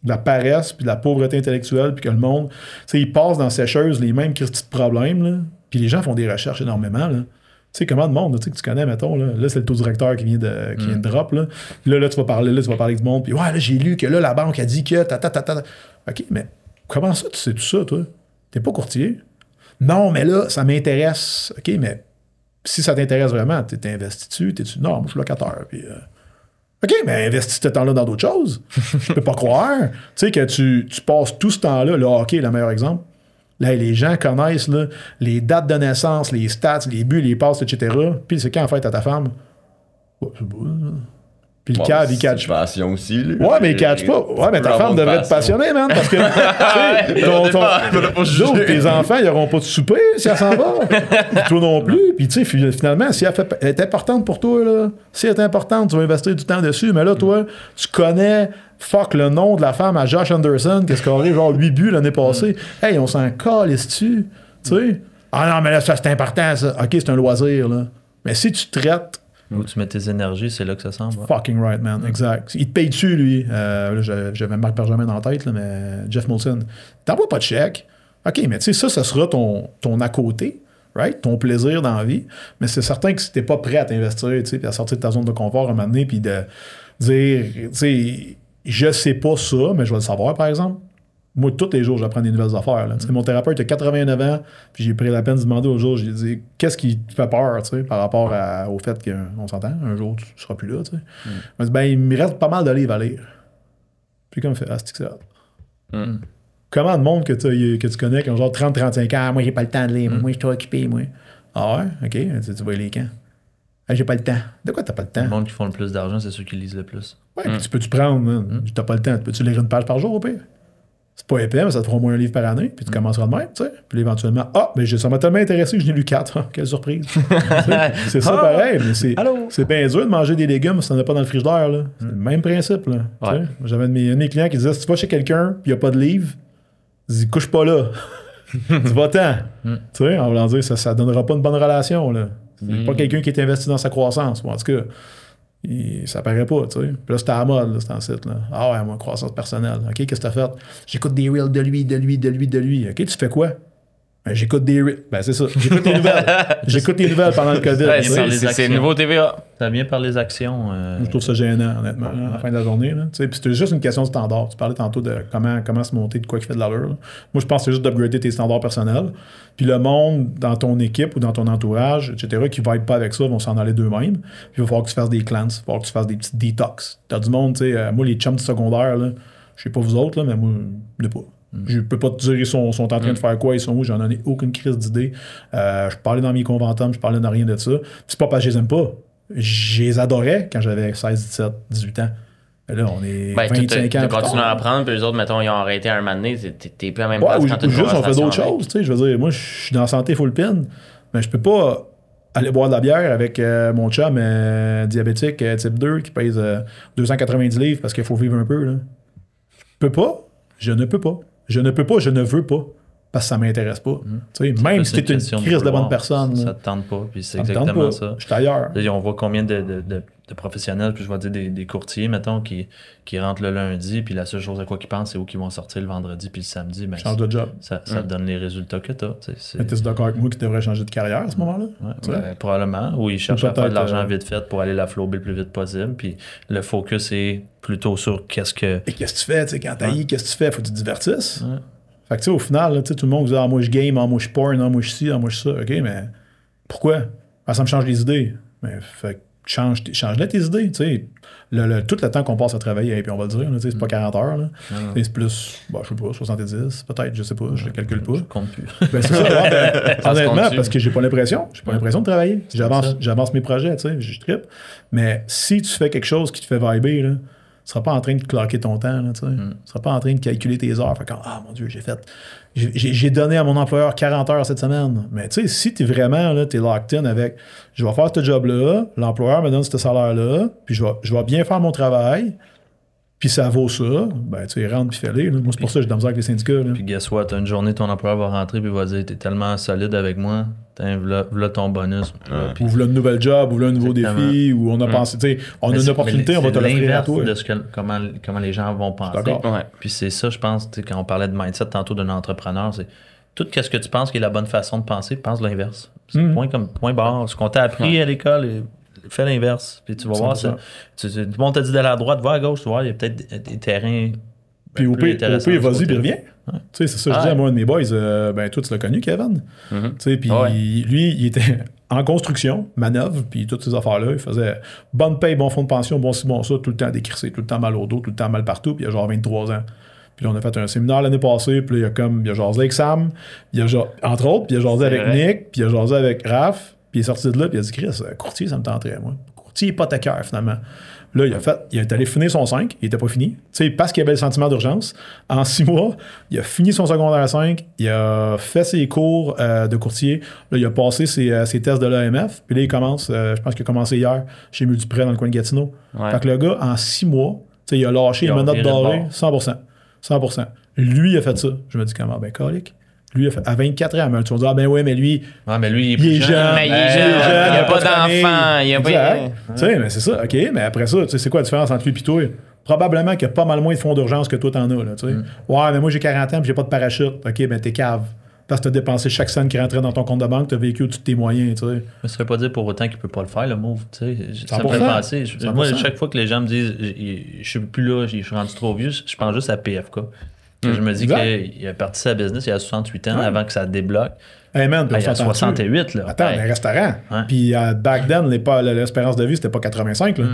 la paresse puis de la pauvreté intellectuelle, puis que le monde, tu sais, il passe dans sécheuse les mêmes petits problèmes, là. Puis les gens font des recherches énormément, là. Tu sais, comment de monde, tu sais, que tu connais, mettons, là c'est le taux directeur qui vient de drop, là. Là, tu vas parler du monde, puis ouais, là, j'ai lu que là, la banque a dit que OK, mais comment ça, tu sais tout ça, toi? T'es pas courtier? Non, mais là, ça m'intéresse. OK, mais si ça t'intéresse vraiment, t'es investi dessus, t'es-tu? Non, moi, je suis locataire, puis... OK, mais investis ce temps-là dans d'autres choses. Je peux pas croire. Tu sais, que tu passes tout ce temps-là, le hockey, le meilleur exemple. Là, les gens connaissent là, les dates de naissance, les stats, les buts, les passes, etc. Puis c'est quand en fait à ta femme? Ouais, c'est beau, là. Puis le cave, il catch. Passion aussi, là. Ouais, mais il catch pas. Ouais, mais ta femme devrait être passionnée, man. Parce que tes enfants, ils n'auront pas de souper si elle s'en va. Puis toi non plus. Puis tu sais, finalement, si elle est importante pour toi, là, si elle est importante, tu vas investir du temps dessus. Mais là, toi, tu connais le nom de la femme à Josh Anderson, qu'est-ce qu'on a genre 8 buts l'année passée. Hey, on s'en calisse-tu? Tu sais? Ah non, mais là, ça, c'est important, ça. OK, c'est un loisir, là. Mais si tu traites. Où tu mets tes énergies, c'est là que ça semble. Ouais. Fucking right, man. Exact. Il te paye dessus, lui. Là, j'avais Marc Bergevin dans la tête, là, mais Jeff Molson. T'envoies pas de chèque. OK, mais tu sais, ça sera ton à côté, right? Ton plaisir dans la vie. Mais c'est certain que si t'es pas prêt à t'investir, tu sais, puis à sortir de ta zone de confort à un moment donné, puis de dire, tu sais, je sais pas ça, mais je vais le savoir, par exemple. Moi, tous les jours, j'apprends des nouvelles affaires. Là. Mon thérapeute a 89 ans, puis j'ai pris la peine de demander au jour, j'ai dit, qu'est-ce qui te fait peur, tu sais, par rapport au fait qu'on s'entend, un jour, tu seras plus là, tu sais. Il m'a dit, ben, il me reste pas mal de livres à lire. Puis comme il fait, c'est que ça. Comment de monde que tu connais qui ont genre 30-35 ans, moi, j'ai pas le temps de lire, moi, je suis occupé, moi. Ah ouais? OK, tu vas lire quand? Hey, j'ai pas le temps. De quoi t'as pas le temps? Le monde qui font le plus d'argent, c'est ceux qui lisent le plus. Ouais, puis tu peux-tu prendre, t'as pas le temps, peux-tu lire une page par jour au pire? C'est pas épais, mais ça te fera au moins un livre par année, puis tu commenceras de même, tu sais. Puis éventuellement, mais ça m'a tellement intéressé que je n'ai lu 4. Quelle surprise. C'est ça pareil, mais c'est bien dur de manger des légumes si t'en as pas dans le frigidaire, là. C'est le même principe, là. Ouais. J'avais un de mes clients qui disait, si tu vas chez quelqu'un, puis il n'y a pas de livre, dis couche pas là. Du va-t'en. Tu sais, en voulant dire, ça donnera pas une bonne relation, là. C'est pas quelqu'un qui est investi dans sa croissance. Ou en tout cas, ça paraît pas, tu sais. Puis là, c'était à la mode, là, c'était en site, là. Ah ouais, moi, croissance personnelle. OK, qu'est-ce que t'as fait? J'écoute des reels de lui. OK, tu fais quoi? Ben, j'écoute des reels. Ben, c'est ça. J'écoute les nouvelles. J'écoute les nouvelles pendant le COVID. Ouais, c'est le nouveau TVA. Ça vient par les actions. Je trouve ça gênant, honnêtement, à la fin de la journée. Là. Puis c'était juste une question de standard. Tu parlais tantôt de comment se monter, de quoi qui fait de l'allure. Là. Moi, je pense que c'est juste d'upgrader tes standards personnels. Puis le monde, dans ton équipe ou dans ton entourage, etc., qui ne va être pas avec ça, vont s'en aller d'eux-mêmes. Puis il va falloir que tu fasses des cleanses, il va falloir que tu fasses des petits détox. T'as du monde, tu sais, moi, les chums du secondaire, là, je sais pas vous autres, là, mais moi, je ne sais pas. Je peux pas te dire ils sont en train de faire quoi, ils sont où, j'en ai aucune crise d'idée. Je parlais dans mes conventums, je parlais de rien de ça. C'est pas parce que je les aime pas. Je les adorais quand j'avais 16, 17, 18 ans. Et là, on est 25 ans. Tu continues à apprendre, puis les autres, mettons, ils ont arrêté un moment donné, t'es plus à la même place quand tu juste, on fait d'autres choses. Tu sais, je veux dire, moi, je suis dans la santé full pin, mais je peux pas aller boire de la bière avec mon chum diabétique type 2 qui pèse 290 livres parce qu'il faut vivre un peu. Là. Je peux pas. Je ne peux pas. Je ne peux pas, je ne veux pas, parce que ça ne m'intéresse pas. Même si tu es une crise de bonne personne. Ça ne te tente pas, puis c'est exactement ça. Je suis ailleurs. On voit combien de professionnels, puis je vais dire des courtiers, mettons, qui rentrent le lundi, puis la seule chose à quoi qu'ils pensent, c'est où qu'ils vont sortir le vendredi, puis le samedi. Ben, change de job. Ça te donne les résultats que tu as. Mais tu es d'accord avec moi que tu devrais changer de carrière à ce moment-là? Ben, probablement. Ou ils cherchent à faire de l'argent vite fait pour aller la flober le plus vite possible, puis le focus est plutôt sur qu'est-ce que... Et qu'est-ce que tu fais? Quand t'as qu'est-ce que tu fais? Faut que tu te divertisses. Fait que tu sais, au final, là, tout le monde dit « Ah, moi je game, ah, moi je porn, ah, moi je ci, ah, moi je ça. » OK, mais pourquoi? Ah, ça me change les idées. Mais fait change-les tes idées, tu sais. Tout le temps qu'on passe à travailler, et puis on va le dire, c'est pas 40 heures. Là. C'est plus, je sais pas, 70, peut-être, je sais pas, je le calcule pas. Je compte plus. Ben, c'est ça, honnêtement, parce que j'ai pas l'impression. J'ai pas l'impression de travailler. J'avance mes projets, tu sais, je trippe. Mais si tu fais quelque chose qui te fait vibrer, là, tu seras pas en train de cloquer ton temps, là, tu sais. Tu seras pas en train de calculer tes heures. Fait que, mon Dieu, j'ai donné à mon employeur 40 heures cette semaine. Mais tu sais, si t'es vraiment, là, t'es locked in avec, je vais faire ce job-là, l'employeur me donne ce salaire-là, puis je vais bien faire mon travail, puis ça vaut ça, ben tu sais, rentre puis fais-les. Moi, c'est pour ça que j'ai de la misère avec les syndicats. Là. Puis guess what, une journée, ton employeur va rentrer puis va dire, t'es tellement solide avec moi, v'là ton bonus. Ou v'là un nouvel job, ou v'là un nouveau défi, ou on a pensé, tu sais, on a une opportunité, on va te l'offrir à toi. De comment les gens vont penser. Puis c'est ça, je pense, quand on parlait de mindset tantôt d'un entrepreneur, c'est tout ce que tu penses qui est la bonne façon de penser, pense l'inverse. C'est point barre. Ce qu'on t'a appris à l'école, fais l'inverse. Puis tu vas voir ça. Tout le monde t'a dit d'aller à droite, va à gauche, tu vois, il y a peut-être des terrains. Puis au pire, vas-y, puis reviens. Tu sais, c'est ça que je dis à moi, un de mes boys. Ben, toi, tu l'as connu, Kevin. Tu sais, puis lui, il était en construction, manœuvre, puis toutes ces affaires-là. Il faisait bonne paye, bon fonds de pension, bon ci, bon ça, tout le temps décrissé, tout le temps mal au dos, tout le temps mal partout, puis il y a genre 23 ans. Puis là, on a fait un séminaire l'année passée, puis là, il a jasé avec Sam, entre autres, puis il a jasé avec Nick, puis il a jasé avec Raph. Puis il est sorti de là, puis il a dit, Chris, courtier, ça me tenterait, moi. Courtier hypothécaire, finalement. Là, il est allé finir son 5, il était pas fini. Tu sais, parce qu'il y avait le sentiment d'urgence. En 6 mois, il a fini son secondaire 5, il a fait ses cours de courtier. Là, il a passé ses tests de l'AMF. Puis là, il commence, je pense qu'il a commencé hier chez Multiprès dans le coin de Gatineau. Fait que le gars, en 6 mois, tu sais, il a lâché les menottes dorées 100%. 100%. Lui, il a fait ça. Je me dis, comment? Ben, colique. Lui, à 24 ans, tu vas dire, mais lui, il est jeune. Mais il est jeune, il n'y a pas d'enfant. Il y a pas. Tu sais, mais c'est ça, OK, mais après ça, tu sais, c'est quoi la différence entre lui et toi? Probablement qu'il y a pas mal moins de fonds d'urgence que toi, t'en as, là, tu sais. Ouais, mais moi, j'ai 40 ans et j'ai pas de parachute. OK, ben, t'es cave. Parce que t'as dépensé chaque scène qui rentrait dans ton compte de banque, t'as vécu tous tes moyens, tu sais. Mais ça veut pas dire pour autant qu'il peut pas le faire, le move, tu sais. Ça me fait penser. Moi, chaque fois que les gens me disent, je suis plus là, je suis rendu trop vieux, je pense juste à PFK. Je me dis qu'il a parti sa business il y a 68 ans avant que ça débloque. Hey man, il y a 68, là. Attends, un restaurant. Puis back then, l'espérance de vie, c'était pas 85, là.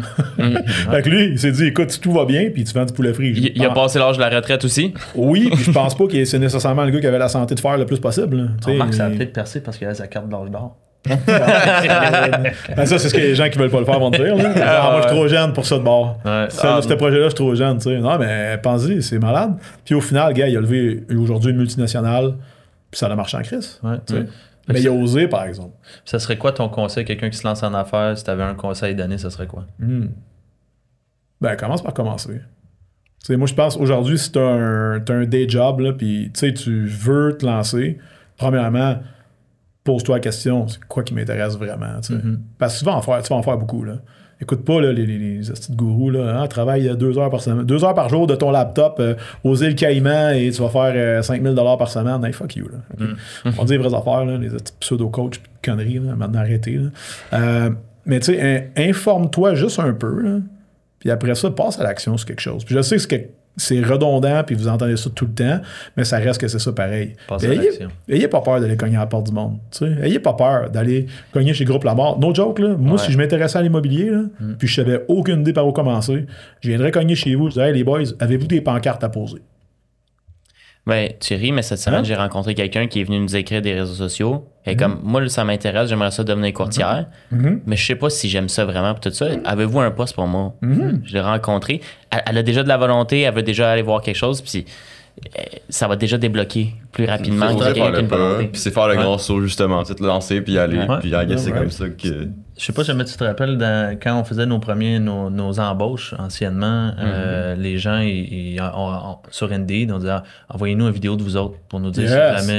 Fait que lui, il s'est dit, écoute, si tout va bien, puis tu vends du poulet frit. Il a passé l'âge de la retraite aussi? Oui, puis je pense pas que c'est nécessairement le gars qui avait la santé de faire le plus possible. Remarque, ça a peut-être percé parce qu'il a sa carte d'âge d'or. Ça, c'est ce que les gens qui veulent pas le faire vont te dire. Moi, je suis trop jeune pour ça de bord. Ce projet-là, je suis trop jeune. T'sais. Non, mais pensez, c'est malade. Puis au final, le gars, il a levé aujourd'hui une multinationale, puis ça a marché en crise. Mais il a osé, par exemple. Ça serait quoi ton conseil, quelqu'un qui se lance en affaires, si tu avais un conseil à donner, ça serait quoi? Ben, commence par commencer. T'sais, moi, je pense aujourd'hui, si t'as un day job, là, puis tu veux te lancer, premièrement, pose-toi la question, c'est quoi qui m'intéresse vraiment? Parce que tu vas en faire beaucoup. Là. Écoute pas là, les petits gourous, là, travaille 2 heures par semaine. 2 heures par jour de ton laptop aux îles Caïmans et tu vas faire 5 000 $ par semaine. Hey, fuck you. Là. Okay. On dit les vraies affaires, là, les petits pseudo-coachs, conneries, là, maintenant arrêtez. Mais tu sais, informe-toi juste un peu. Là. Puis après ça, passe à l'action sur quelque chose. Puis je sais que c'est redondant, puis vous entendez ça tout le temps, mais ça reste que c'est ça pareil. Ayez pas peur d'aller cogner à la porte du monde. T'sais. Ayez pas peur d'aller cogner chez Groupe Lamar. No joke, là. Moi, si je m'intéressais à l'immobilier, là, puis je savais aucune idée par où commencer, je viendrais cogner chez vous, je dirais, hey, les boys, avez-vous des pancartes à poser? Ben, tu ris, mais cette semaine, j'ai rencontré quelqu'un qui est venu nous écrire des réseaux sociaux. Et comme, moi, ça m'intéresse, j'aimerais ça devenir courtière, mais je sais pas si j'aime ça vraiment pour tout ça. Avez-vous un poste pour moi? Je l'ai rencontré. Elle a déjà de la volonté, elle veut déjà aller voir quelque chose, puis ça va déjà débloquer plus rapidement que quelqu'un qui a une volonté. Puis c'est faire le grand saut, justement, te lancer, puis aller, puis c'est comme ça que... Je sais pas jamais tu te rappelles quand on faisait nos embauches anciennement, les gens sur Indeed, on disait envoyez-nous une vidéo de vous autres pour nous dire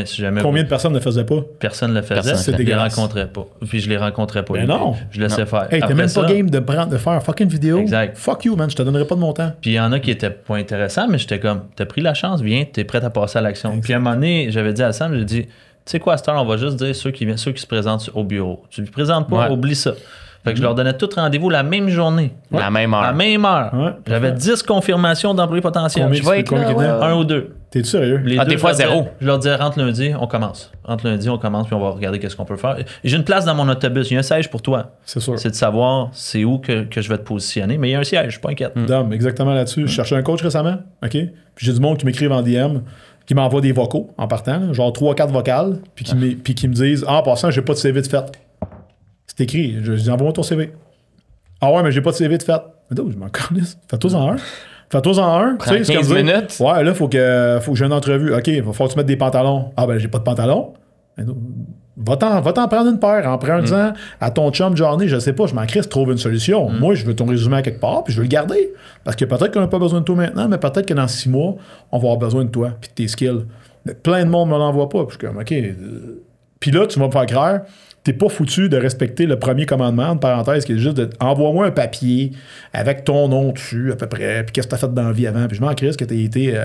si jamais combien de personnes ne faisaient pas? Personne ne le faisait. Je les rencontrais pas. Puis je les rencontrais pas. Mais non. Je laissais faire. Hey, t'es même pas game de faire une fucking vidéo. Exact. Fuck you, man. Je te donnerai pas de mon temps. Puis il y en a qui étaient pas intéressants, mais j'étais comme, t'as pris la chance, viens, t'es prêt à passer à l'action. Puis à un moment donné, j'avais dit à Sam, j'ai dit, tu sais quoi, à cette heure, on va juste dire ceux qui se présentent au bureau. Tu ne te présentes pas, oublie ça. Fait que je leur donnais tout rendez-vous la même journée. La même heure. La même heure. Ouais, j'avais 10 confirmations d'employés potentiels. Je vais être là, 1 ou 2. T'es sérieux? Des fois, 0. Je leur disais, rentre lundi, on commence. Rentre lundi, on commence, puis on va regarder qu'est-ce qu'on peut faire. J'ai une place dans mon autobus. Il y a un siège pour toi. C'est sûr. C'est de savoir c'est où que je vais te positionner. Mais il y a un siège, je suis pas inquiète. Dom, exactement là-dessus. Je cherchais un coach récemment, OK? Puis j'ai du monde qui m'écrive en DM, qui m'envoie des vocaux en partant, là, genre 3-4 vocales, puis qui me disent, en passant, j'ai pas de CV de fait. C'est écrit. Je dis, envoie-moi ton CV. Ah ouais, mais j'ai pas de CV de fait. Mais je m'en connais. Fais-toi-en un. Fais-toi-en un. Tu sais, 15 minutes. Ouais, là, faut que j'ai une entrevue. OK, il va falloir que tu mettes des pantalons. Ah ben, j'ai pas de pantalons. Va-t'en prendre une paire en disant à ton chum Johnny, je sais pas, je m'en crisse, trouve une solution. Moi, je veux ton résumé à quelque part, puis je veux le garder. Parce que peut-être qu'on n'a pas besoin de toi maintenant, mais peut-être que dans 6 mois, on va avoir besoin de toi, puis de tes skills. Mais plein de monde me l'envoie pas. Puis je suis comme, OK. Puis là, tu vas me faire croire, t'es pas foutu de respecter le premier commandement, en parenthèse, qui est juste de envoie-moi un papier avec ton nom dessus, à peu près, puis qu'est-ce que t'as fait dans la vie avant. Puis je m'en crisse que t'as été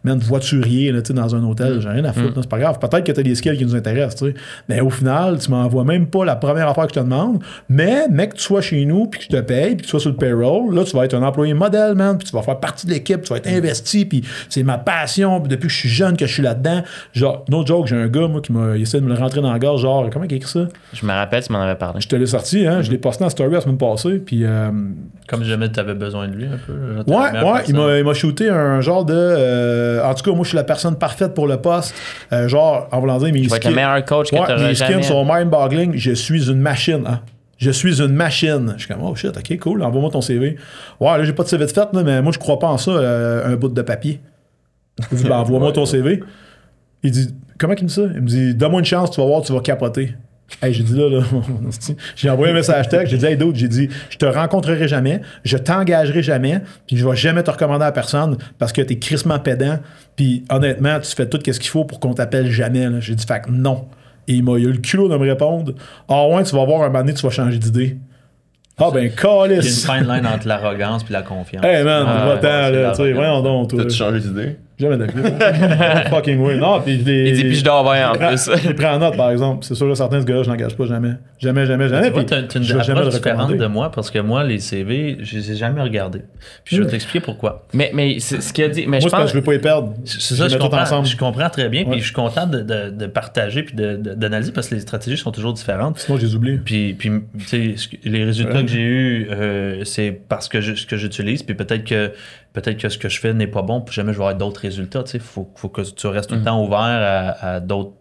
voiturier là, dans un hôtel, j'ai rien à foutre, c'est pas grave. Peut-être que t'as des skills qui nous intéressent, t'sais. Mais au final, tu m'envoies même pas la première affaire que je te demande, mais que tu sois chez nous, puis que je te paye, puis que tu sois sur le payroll, là, tu vas être un employé modèle, man, puis tu vas faire partie de l'équipe, tu vas être investi, puis c'est ma passion, puis depuis que je suis jeune que je suis là-dedans. Genre, no joke, j'ai un gars, moi, qui m'a essayé de me le rentrer dans la gorge, genre, comment il a écrit ça? Je me rappelle, tu m'en avais parlé. Je te l'ai sorti, hein? Je l'ai posté en story la semaine passée. Puis, comme jamais tu avais besoin de lui un peu. Ouais, il m'a shooté un genre de. En tout cas, moi, je suis la personne parfaite pour le poste. Genre, en voulant dire, mes skills. Le meilleur coach que tu auras mes jamais. skills sont mind-boggling. Je suis une machine. Hein? Je suis une machine. Je suis comme, oh shit, ok, cool, envoie-moi ton CV. Ouais, là, j'ai pas de CV de fait, là, mais moi, je crois pas en ça, un bout de papier. Il dit, ben, envoie-moi ton CV. Il dit, comment il me dit ça? Il me dit, donne-moi une chance, tu vas voir, tu vas capoter. Hey, j'ai dit là, j'ai envoyé un message texte, j'ai dit, hey, d'autres, j'ai dit, je te rencontrerai jamais, je t'engagerai jamais, puis je vais jamais te recommander à personne parce que t'es crissement pédant, puis honnêtement, tu fais tout ce qu'il faut pour qu'on t'appelle jamais. Là. J'ai dit, fait que non. Et il a eu le culot de me répondre, ah ouais, tu vas voir un moment donné, tu vas changer d'idée. Ah ben, calice! Il y a une fine line entre l'arrogance et la confiance. Hey man, va-t'en, là, tu sais, voyons donc, toi. T'as-tu changé d'idée? Jamais de plus. Fucking way. Non, puis je l'ai. Il dit, puis je dors bien en plus. Je l'ai pris en note, par exemple. C'est sûr que certains de ce gars-là, je n'engage pas jamais. Jamais. Tu vois, t'as une approche différente de moi parce que moi, les CV, je les ai jamais regardés. Puis je vais t'expliquer pourquoi. Mais c'est ce qu'il a dit. Mais moi, je pense que je veux pas les perdre. C'est ça, je comprends très bien. Puis je suis content de partager puis d'analyser parce que les stratégies sont toujours différentes. Sinon, je les oublie. Puis tu sais, les résultats que j'ai eus, c'est parce que ce que j'utilise. Puis peut-être que ce que je fais n'est pas bon, puis jamais je vais avoir d'autres résultats. Il faut que tu restes tout le temps ouvert à d'autres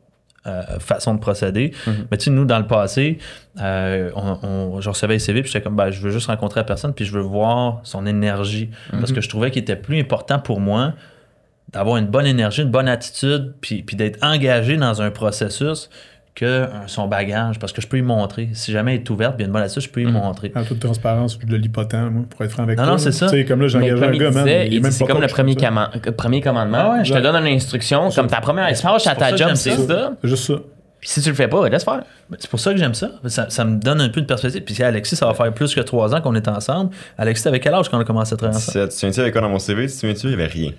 façons de procéder. Mais tu sais, nous, dans le passé, je recevais les CV, puis j'étais comme, je veux juste rencontrer la personne, puis je veux voir son énergie. Parce que je trouvais qu'il était plus important pour moi d'avoir une bonne énergie, une bonne attitude, puis d'être engagé dans un processus que son bagage, parce que je peux lui montrer. Si jamais elle est ouverte, bien de bonne là-dessus, je peux lui montrer. En toute transparence, je le lis pas tant, moi, pour être franc avec toi. Non, c'est ça. Tu sais, comme là, j'ai engagé un gars, man. C'est comme le premier commandement. Je te donne une instruction, comme ta première expérience à ta job, c'est ça. C'est juste ça. Puis si tu le fais pas, laisse faire. C'est pour ça que j'aime ça. Ça me donne un peu de perspective. Puis Alexis, ça va faire plus que 3 ans qu'on est ensemble. Alexis, t'avais quel âge quand on a commencé à travailler ensemble? Tu viens-tu avec quoi dans mon CV? Si tu viens-tu, il n'y avait rien.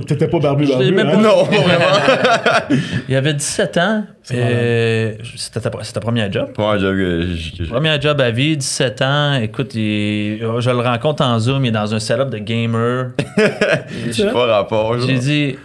T'étais pas barbu, hein? Non, pas vraiment. Il avait 17 ans. C'était ta première job? Première job à vie, 17 ans. Écoute, je le rencontre en Zoom, il est dans un setup de gamer. J'ai pas rapport. J'ai dit...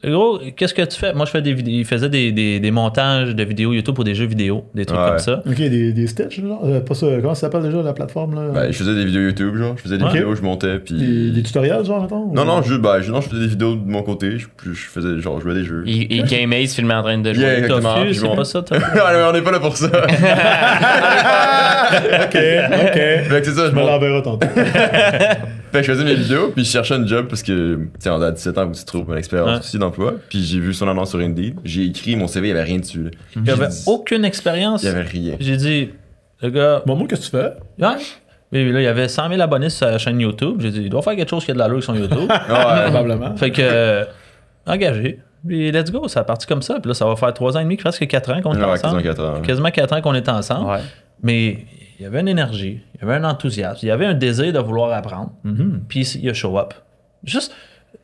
Gros, qu'est-ce que tu fais? Moi, je fais des vidéos. Il faisait des montages de vidéos YouTube pour des jeux vidéo, des trucs comme ça. Ok, des sketchs, genre? Pas ça. Comment ça s'appelle déjà la plateforme, là? Ben, je faisais des vidéos YouTube, genre. Je faisais des vidéos, je montais, puis... Des tutoriels, genre, mettons? Non, je faisais des vidéos de mon côté. Je faisais, genre, je jouais à des jeux. Il gamait, il se filmait en train de jouer. Yeah, exactement. C'est pas ça, toi? On n'est pas là pour ça. Ok. Fait que c'est ça, je me l'enverrai tantôt. Fait que je faisais mes vidéos, puis je cherchais un job parce que, tu sais, on a 17 ans où tu trouves une expérience aussi d'emploi. Puis j'ai vu son annonce sur Indeed. J'ai écrit mon CV, il n'y avait rien dessus. Il n'y avait aucune expérience. Il n'y avait rien. J'ai dit, le gars. Bon, moi, qu'est-ce que tu fais? Ouais. Mais là, il y avait 100 000 abonnés sur sa chaîne YouTube. J'ai dit, il doit faire quelque chose qui a de l'allure avec son YouTube. Ouais, probablement. Fait que, engagé. Puis let's go, ça a parti comme ça. Puis là, ça va faire 3 ans et demi, presque 4 ans qu'on est ensemble. Quasiment 4 ans qu'on est ensemble. Ouais. Mais il y avait une énergie, il y avait un enthousiasme, il y avait un désir de vouloir apprendre. Puis il a show up. Juste,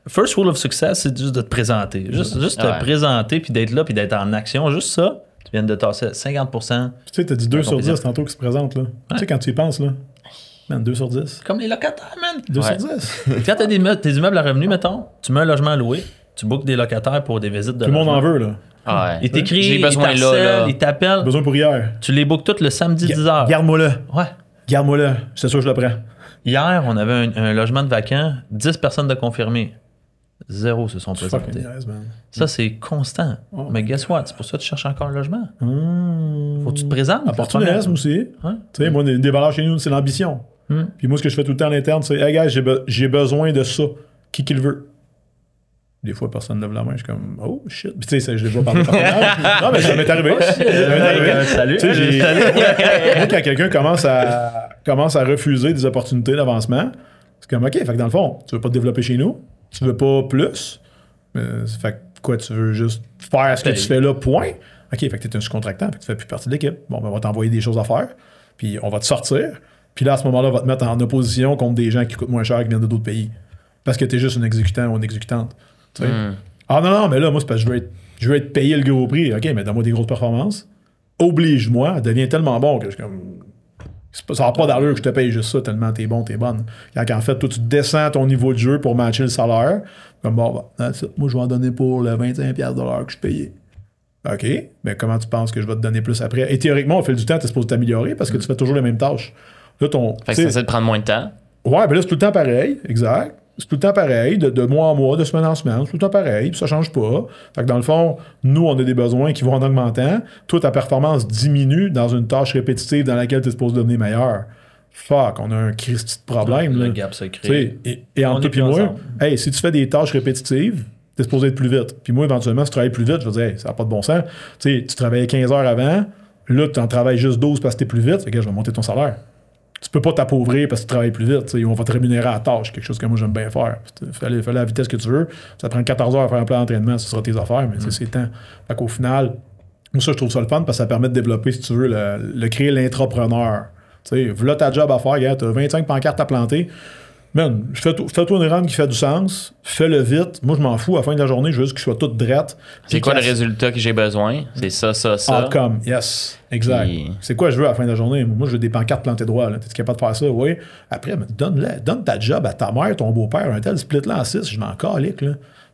first rule of success, c'est juste de te présenter. Juste te présenter, puis d'être là, puis d'être en action. Juste ça, tu viens de tasser 50%. Tu sais, t'as dit 2 sur 10 tantôt qui se présentent, là. Ouais. Tu sais, quand tu y penses, là. Man, 2 sur 10. Comme les locataires, man. 2 sur 10. Quand t'as tes immeubles à revenus, mettons, tu mets un logement à louer, tu bookes des locataires pour des visites de Tout le monde en veut, là. Ouais. Il t'écrit, il t'appelle. Besoin pour hier. Tu les bookes toutes le samedi 10h. Garde-moi là. Ouais. Garde-moi là. C'est sûr que je le prends. Hier, on avait un logement de vacant, 10 personnes de confirmées. 0 se sont présentées. Ça, c'est constant. Oh, mais guess what? C'est pour ça que tu cherches encore un logement. Faut que tu te présentes. Opportunisme aussi. Ouais. Tu sais, moi, une des valeurs chez nous, c'est l'ambition. Puis moi, ce que je fais tout le temps à l'interne, c'est hey, gars, j'ai besoin de ça. Qui le veut? Des fois, personne ne lève la main. Je suis comme, oh shit. Puis tu sais, je les vois parler. Non, mais ça m'est arrivé. Salut. Moi, quand quelqu'un commence à refuser des opportunités d'avancement, c'est comme, OK, fait que dans le fond, tu veux pas te développer chez nous, tu veux pas plus. Fait que quoi, tu veux juste faire ce que tu fais là, point. OK, fait que t'es un sous-contractant, fait que tu fais plus partie de l'équipe. Bon, ben, on va t'envoyer des choses à faire, puis on va te sortir. Puis là, à ce moment-là, on va te mettre en opposition contre des gens qui coûtent moins cher qui viennent de d'autres pays. Parce que t'es juste un exécutant ou une exécutante. Ah non, mais là, moi, c'est parce que je veux être payé le gros prix. OK, mais donne-moi des grosses performances. Oblige-moi, deviens tellement bon que je suis comme. Ça n'a pas d'allure que je te paye juste ça tellement t'es bon, t'es bonne. Quand en fait, toi, tu descends ton niveau de jeu pour matcher le salaire. Comme bon, moi, je vais en donner pour le 25$ que je payais. OK, mais comment tu penses que je vais te donner plus après? Et théoriquement, au fil du temps, tu es supposé t'améliorer parce que tu fais toujours les mêmes tâches. Là, fait que ça essaie de prendre moins de temps. Ouais, ben là, c'est tout le temps pareil, exact. C'est tout le temps pareil, de mois en mois, de semaine en semaine, c'est tout le temps pareil, puis ça change pas. Fait que dans le fond, nous, on a des besoins qui vont en augmentant. Toi, ta performance diminue dans une tâche répétitive dans laquelle tu es supposé devenir meilleur. Fuck, on a un Christy de problème. Le là. gap se crée. Et entre toi et moi, hey, si tu fais des tâches répétitives, tu es supposé être plus vite. Puis moi, éventuellement, si tu travailles plus vite, je veux dire, hey, ça n'a pas de bon sens. Tu sais, tu travaillais 15 heures avant, là, tu en travailles juste 12 parce que tu es plus vite, fait que je vais monter ton salaire. Tu peux pas t'appauvrir parce que tu travailles plus vite. T'sais. On va te rémunérer à la tâche, quelque chose que moi j'aime bien faire. Fais la vitesse que tu veux. Ça te prend 14 heures à faire un plan d'entraînement, ce sera tes affaires, mais c'est temps. Fait qu'au final, moi ça je trouve ça le fun parce que ça permet de développer, si tu veux, le créer l'intrapreneur. Voilà ta job à faire, gars, t'as 25 pancartes à planter. Man, fais-toi une run qui fait du sens, fais-le vite. Moi, je m'en fous. À la fin de la journée, je veux juste qu'il soit tout drette. C'est quoi le résultat que j'ai besoin? C'est ça. Outcome, yes. Exact. C'est quoi je veux à la fin de la journée? Moi, je veux des pancartes plantées droit. T'es capable de faire ça? Oui. Après, donne ta job à ta mère, ton beau-père, un tel, split-là en 6. Je m'en calique, là.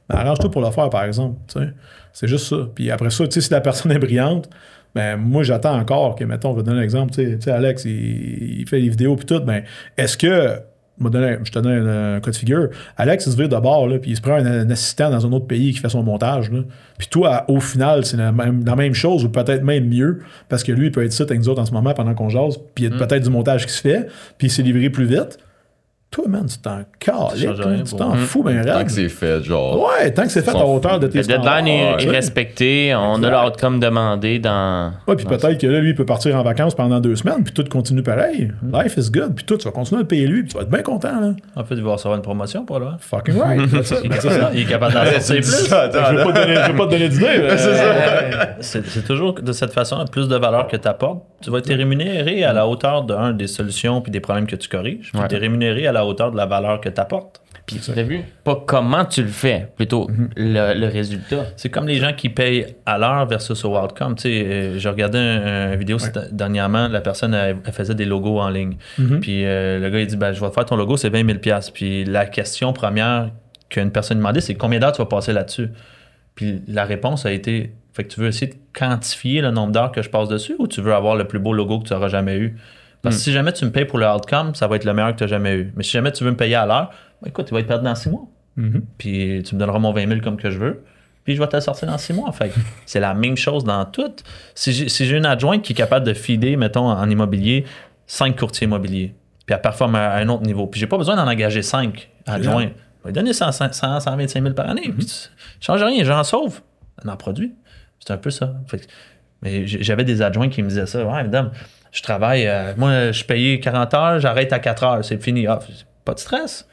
Mais arrange-toi pour le faire, par exemple. T'sais. C'est juste ça. Puis après ça, si la personne est brillante, ben moi, j'attends encore que, mettons, on va donner un exemple. T'sais, Alex, il fait des vidéos puis tout. Ben, est-ce que... Je te donne un cas de figure. Alex, il se vire de bord, là, puis il se prend un assistant dans un autre pays qui fait son montage. Là. Puis toi, au final, c'est la même chose, ou peut-être même mieux, parce que lui, il peut être ici avec nous autres en ce moment pendant qu'on jase, puis il y a peut-être du montage qui se fait, puis il s'est livré plus vite. toi, man, tu t'en caliques, tu t'en fous, ben Tant raide. que c'est fait, genre. Ouais, tant que c'est fait à hauteur de tes Le deadline standards. est respecté, on a l'outcome demandé dans. Ouais, puis peut-être que là, lui, il peut partir en vacances pendant 2 semaines, puis tout continue pareil. Life is good, puis tout, tu vas continuer à le payer lui, puis tu vas être bien content, là. En fait, il va recevoir une promotion pour là. Fucking right. Il est capable d'en sortir plus. Je vais pas te donner d'idée. C'est ça. C'est toujours de cette façon, plus de valeur que tu apportes. Tu vas être rémunéré à la hauteur des solutions puis des problèmes que tu corriges. Puis tu es rémunéré à la hauteur de la valeur que tu apportes. Puis tu as vu, pas comment tu le fais, plutôt le résultat. C'est comme les gens qui payent à l'heure versus au outcome. Tu sais, j'ai regardé une vidéo dernièrement, la personne elle faisait des logos en ligne. Puis le gars il dit je vais te faire ton logo, c'est 20 000 $. Puis la question première qu'une personne demandait, c'est combien d'heures tu vas passer là-dessus? Puis la réponse a été fait que tu veux essayer de quantifier le nombre d'heures que je passe dessus ou tu veux avoir le plus beau logo que tu auras jamais eu? Parce que si jamais tu me payes pour le outcome, ça va être le meilleur que tu as jamais eu. Mais si jamais tu veux me payer à l'heure, écoute, tu vas être perdu dans 6 mois. Puis tu me donneras mon 20 000 comme que je veux. Puis je vais te le sortir dans 6 mois. Fait c'est la même chose dans tout. Si j'ai une adjointe qui est capable de feeder, mettons, en immobilier, 5 courtiers immobiliers, puis elle performe à un autre niveau, puis j'ai pas besoin d'en engager 5 adjoints. Je vais lui donner 125 000 par année. Puis je change rien, j'en sauve. On en produit. C'est un peu ça. Mais j'avais des adjoints qui me disaient ça. Ouais, madame, je travaille, moi, je suis payé 40 heures, j'arrête à 4 heures, c'est fini. Ah, pas de stress.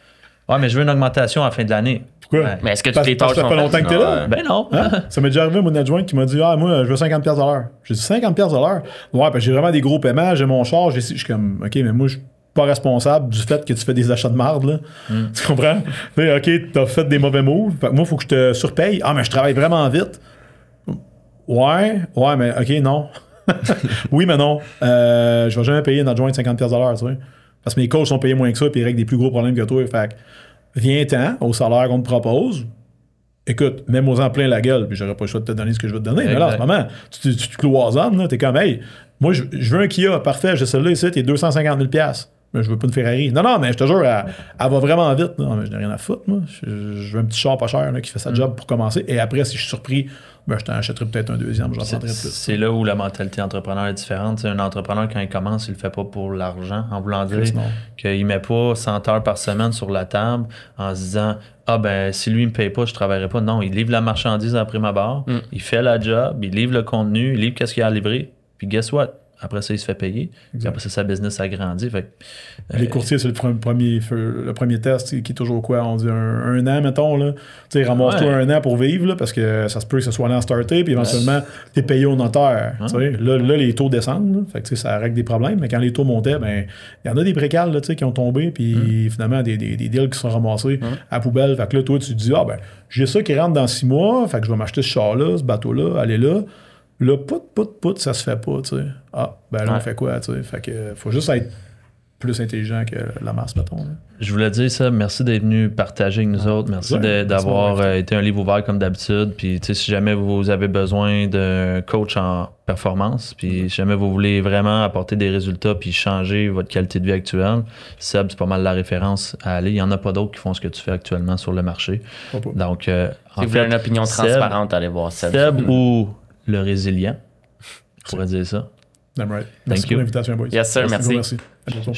Ouais, mais je veux une augmentation à la fin de l'année. Pourquoi? Ouais. Mais est-ce que toutes les tâches ça sont fait longtemps que t'es là? Ben non. Hein? Ça m'est déjà arrivé, mon adjoint qui m'a dit moi, je veux 50$ à l'heure. J'ai dit 50$ à l'heure. Ouais, parce que j'ai vraiment des gros paiements, j'ai mon char, je suis comme, OK, mais moi, je suis pas responsable du fait que tu fais des achats de marde, là. Tu comprends? OK, t'as fait des mauvais moves. Fait que moi, il faut que je te surpaye. Ah, mais je travaille vraiment vite. Ouais, mais OK, non. Oui, mais non. Je vais jamais payer une adjointe 50$ à l'heure, tu sais. Parce que mes coachs sont payés moins que ça, puis ils règlent des plus gros problèmes que toi. Fait que viens-t'en au salaire qu'on te propose. Écoute, mets-moi en plein la gueule, puis j'aurais pas le choix de te donner ce que je veux te donner. Exact. Mais là, en ce moment, tu te cloisonnes, là, t'es comme, hey, moi, je veux un Kia, parfait, j'ai celle-là ici, t'es 250 000 $. Mais je veux pas une Ferrari. Non, mais je te jure, elle va vraiment vite. Non, mais je n'ai rien à foutre, moi. Je veux un petit char pas cher là, qui fait sa job pour commencer. Et après, si je suis surpris, je t'en achèterai peut-être un deuxième, j'en prendrai plus. C'est là où la mentalité entrepreneur est différente. T'sais, un entrepreneur, quand il commence, il le fait pas pour l'argent, en voulant dire qu'il met pas 100 heures par semaine sur la table en se disant si lui il me paye pas, je travaillerai pas. Non, il livre la marchandise après ma barre, il fait la job, il livre le contenu, il livre qu'est-ce qu'il a à livrer, puis guess what? Après ça, il se fait payer. Puis après ça, sa business agrandit. Fait les courtiers, c'est le premier test qui est toujours quoi? On dit un an, mettons. Là. Tu sais, ramasse-toi un an pour vivre, là, parce que ça se peut que ce soit l'an starté, puis éventuellement, t'es payé au notaire. Là, les taux descendent. Là, fait que ça règle des problèmes. Mais quand les taux montaient, il y en a des précales là, qui ont tombé, puis finalement, des deals qui sont ramassés à poubelle. Fait que là, toi, tu te dis, j'ai ça qui rentre dans 6 mois, fait que je vais m'acheter ce char-là, ce bateau-là, aller là. Là, pout, ça se fait pas, tu sais. On fait quoi, tu sais. Fait que faut juste être plus intelligent que la masse, mettons. Là. Je voulais dire ça, merci d'être venu partager avec nous autres. Merci d'avoir été un livre ouvert comme d'habitude. Puis, tu sais, si jamais vous avez besoin d'un coach en performance, puis si jamais vous voulez vraiment apporter des résultats puis changer votre qualité de vie actuelle, Seb, c'est pas mal la référence à aller. Il n'y en a pas d'autres qui font ce que tu fais actuellement sur le marché. Donc, si vous avez une opinion transparente, allez voir Seb. Seb ou le résilient, on pourrait dire ça. Damn right. Merci pour l'invitation, boys. Yes, sir. Merci. À bientôt.